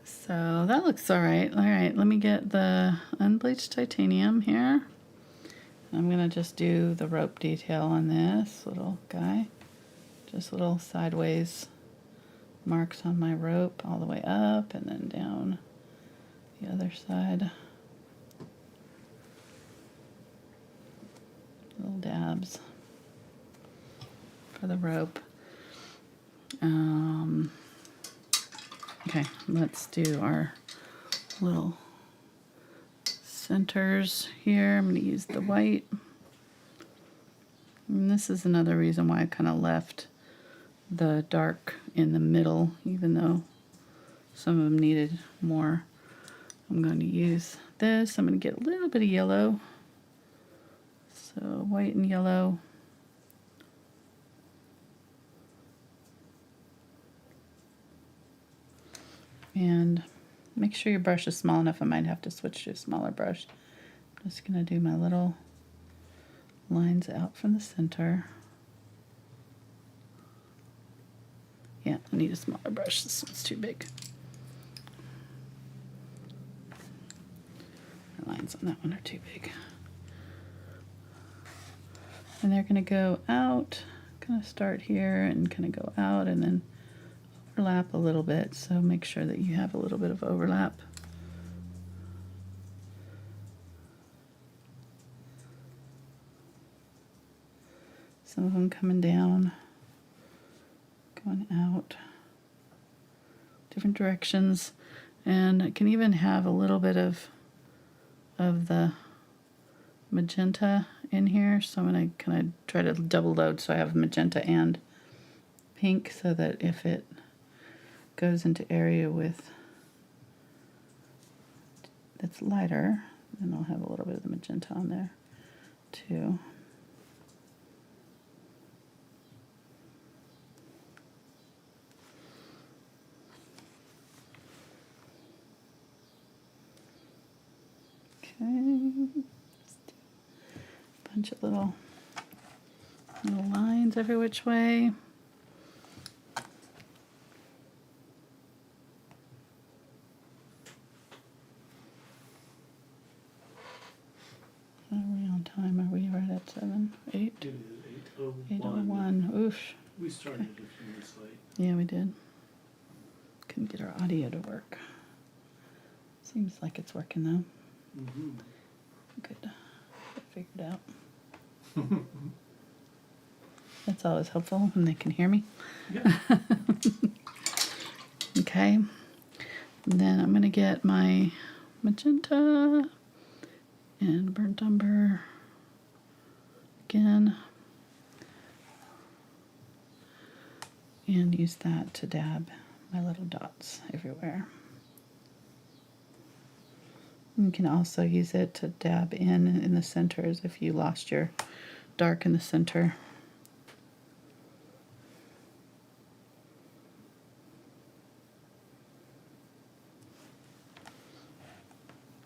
So that looks all right. All right, let me get the Unbleached Titanium here. I'm going to just do the rope detail on this little guy. Just little sideways marks on my rope all the way up and then down the other side. Little dabs for the rope. Okay, let's do our little centers here. I'm going to use the white. And this is another reason why I kind of left the dark in the middle, even though some of them needed more. I'm going to use this. I'm going to get a little bit of yellow. So white and yellow. And make sure your brush is small enough. I might have to switch to a smaller brush. I'm just going to do my little lines out from the center. Yeah, I need a smaller brush. This one's too big. The lines on that one are too big. And they're going to go out, kind of start here and kind of go out and then overlap a little bit. So make sure that you have a little bit of overlap. Some of them coming down, going out, different directions. And it can even have a little bit of the magenta in here. So I'm going to kind of try to double load so I have magenta and pink, so that if it goes into area with that's lighter, then I'll have a little bit of the magenta on there too. Okay, bunch of little lines every which way. Are we on time? Are we right at 7, 8? It is 8:01. 8:01. Oof. We started a few minutes late. Yeah, we did. Couldn't get our audio to work. Seems like it's working though. Mm-hmm. Good. Get it figured out. That's always helpful when they can hear me. Yeah. Okay. And then I'm going to get my magenta and burnt umber again. And use that to dab my little dots everywhere. You can also use it to dab in the centers if you lost your dark in the center.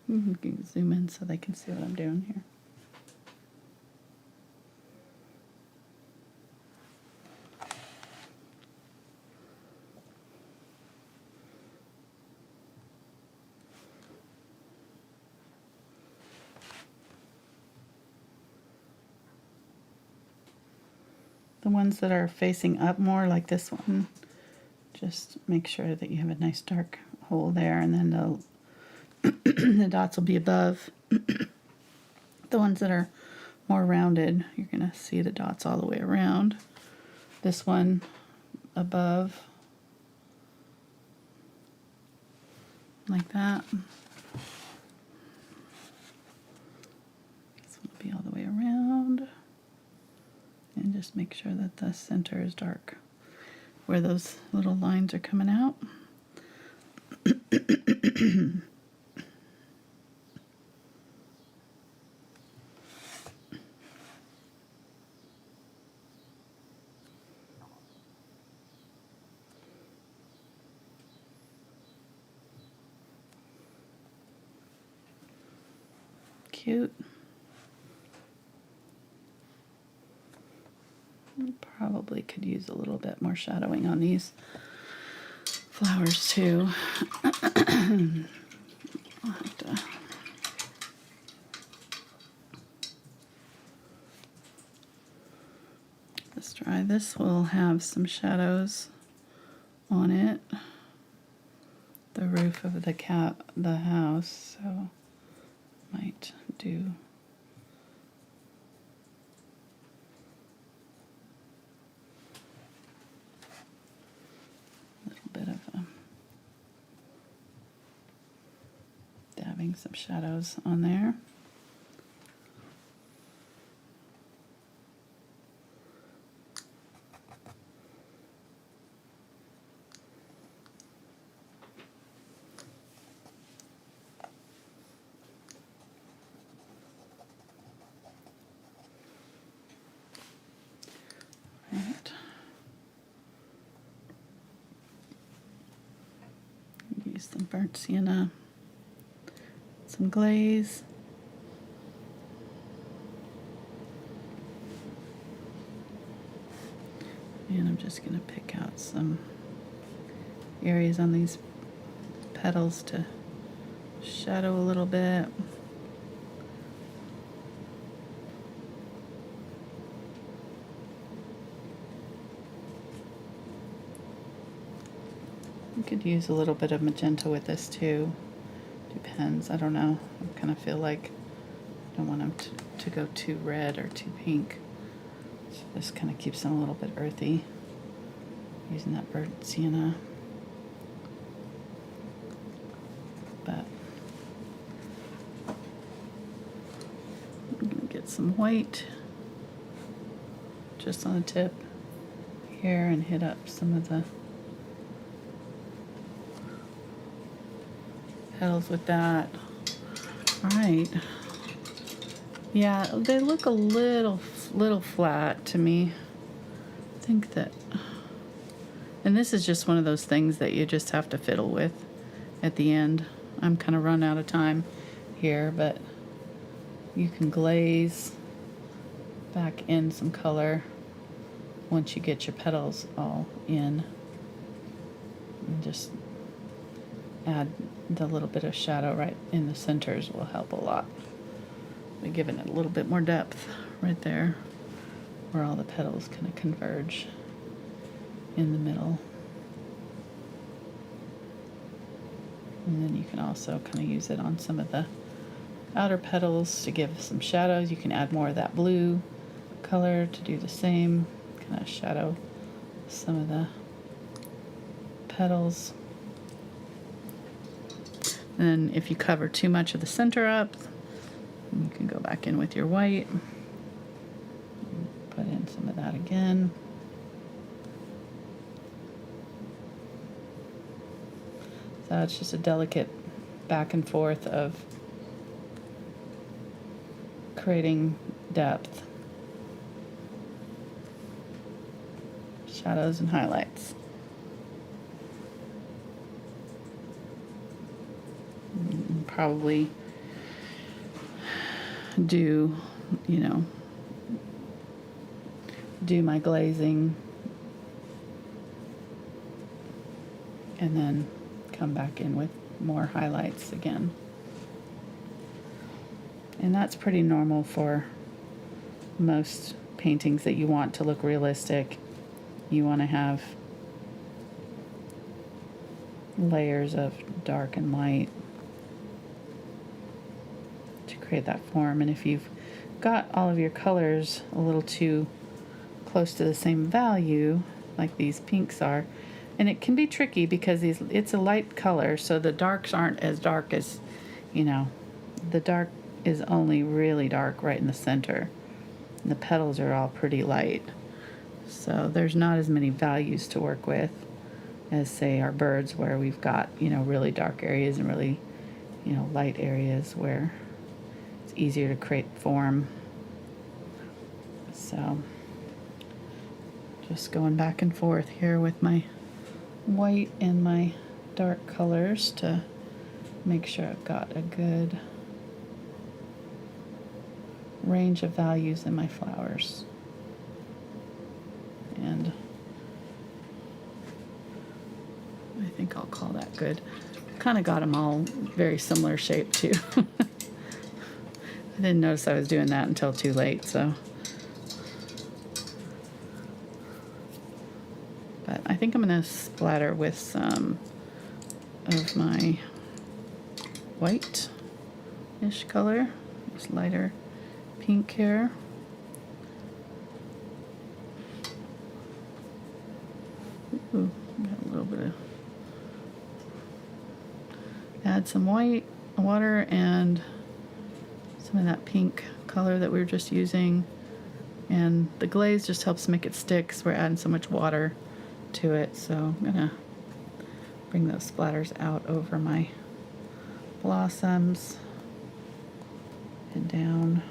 You can zoom in so they can see what I'm doing here. The ones that are facing up more, like this one, just make sure that you have a nice dark hole there, and then the dots will be above. The ones that are more rounded, you're going to see the dots all the way around. This one above, like that. This one will be all the way around. And just make sure that the center is dark where those little lines are coming out. Cute. Probably could use a little bit more shadowing on these flowers too. I'll have to. Let's try this. Will have some shadows on it. The roof of the house, so might do. Bit of dabbing some shadows on there. Right. Use some burnt sienna, some glaze, and I'm just going to pick out some areas on these petals to shadow a little bit. You could use a little bit of magenta with this too. Depends. I don't know. I kind of feel like I don't want them to go too red or too pink. So this kind of keeps them a little bit earthy. Using that burnt sienna. But I'm going to get some white just on the tip here and hit up some of the petals with that. Alright. Yeah, they look a little flat to me. I think that, and this is just one of those things that you just have to fiddle with at the end. I'm kind of run out of time here, but you can glaze back in some color once you get your petals all in, and just add the little bit of shadow right in the centers will help a lot. We're giving it a little bit more depth right there where all the petals kind of converge in the middle. And then you can also kind of use it on some of the outer petals to give some shadows. You can add more of that blue color to do the same, kind of shadow some of the petals. And then if you cover too much of the center up, you can go back in with your white, put in some of that again. So it's just a delicate back and forth of creating depth, shadows and highlights. And probably do my glazing and then come back in with more highlights again. And that's pretty normal for most paintings that you want to look realistic. You want to have layers of dark and light to create that form. And if you've got all of your colors a little too close to the same value, like these pinks are, and it can be tricky because it's a light color, so the darks aren't as dark as, the dark is only really dark right in the center. And the petals are all pretty light. So there's not as many values to work with as, say, our birds, where we've got, really dark areas and really, light areas where it's easier to create form. So just going back and forth here with my white and my dark colors to make sure I've got a good range of values in my flowers. And I think I'll call that good. Kind of got them all very similar shape too. I didn't notice I was doing that until too late, so. But I think I'm going to splatter with some of my white-ish color, this lighter pink here. Ooh, got a little bit of. Add some white, water, and some of that pink color that we were just using. And the glaze just helps make it stick because we're adding so much water to it. So I'm gonna bring those splatters out over my blossoms and down.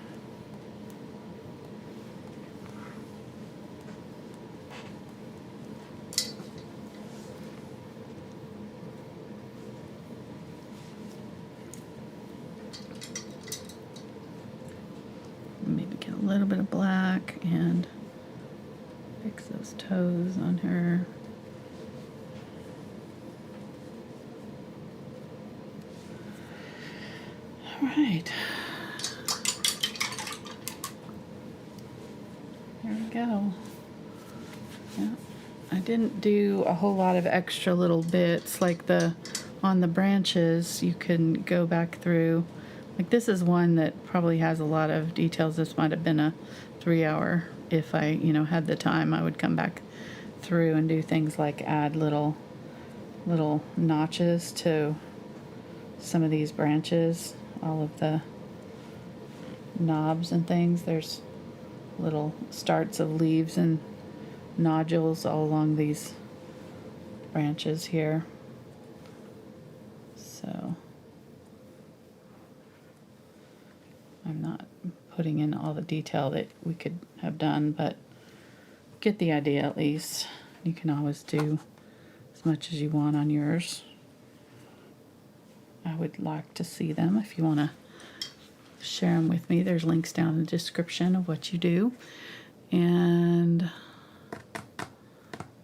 Maybe get a little bit of black and fix those toes on her. All right. There we go. Yeah. I didn't do a whole lot of extra little bits like on the branches. You can go back through. Like this is one that probably has a lot of details. This might have been a 3-hour. If I, had the time, I would come back through and do things like add little notches to some of these branches, all of the knobs and things. There's little starts of leaves and nodules all along these branches here. So I'm not putting in all the detail that we could have done, but get the idea at least. You can always do as much as you want on yours. I would like to see them if you want to share them with me. There's links down in the description of what you do. And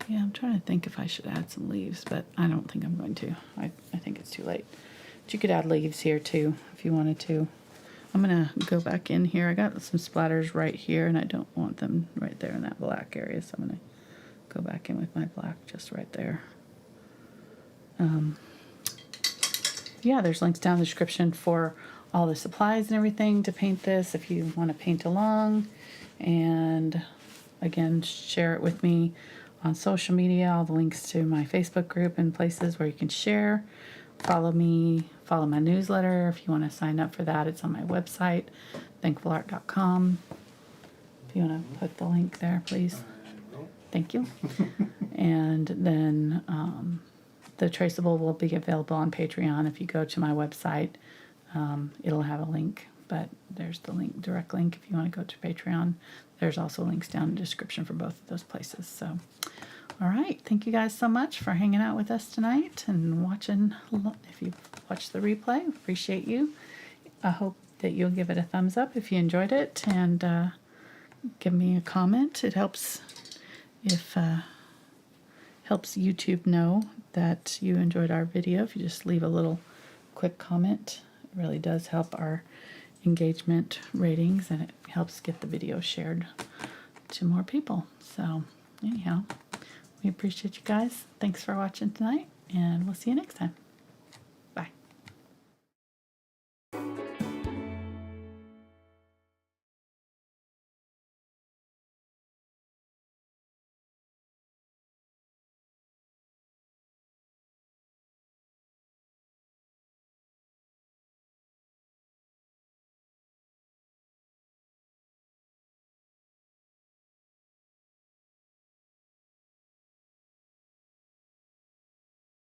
yeah, I'm trying to think if I should add some leaves, but I don't think I'm going to. I think it's too late. But you could add leaves here too if you wanted to. I'm going to go back in here. I got some splatters right here, and I don't want them right there in that black area, so I'm going to go back in with my black just right there. Yeah, there's links down in the description for all the supplies and everything to paint this if you want to paint along. And again, share it with me on social media. All the links to my Facebook group and places where you can share. Follow me, follow my newsletter if you want to sign up for that. It's on my website, thankfulart.com. If you want to put the link there, please. Thank you. And then the traceable will be available on Patreon. If you go to my website, it'll have a link, but there's the link, direct link if you want to go to Patreon. There's also links down in the description for both of those places. So, all right. Thank you guys so much for hanging out with us tonight and watching. If you watched the replay, appreciate you. I hope that you'll give it a thumbs up if you enjoyed it, and give me a comment. It helps helps YouTube know that you enjoyed our video. If you just leave a little quick comment, it really does help our engagement ratings, and it helps get the video shared to more people. So anyhow, we appreciate you guys. Thanks for watching tonight, and we'll see you next time.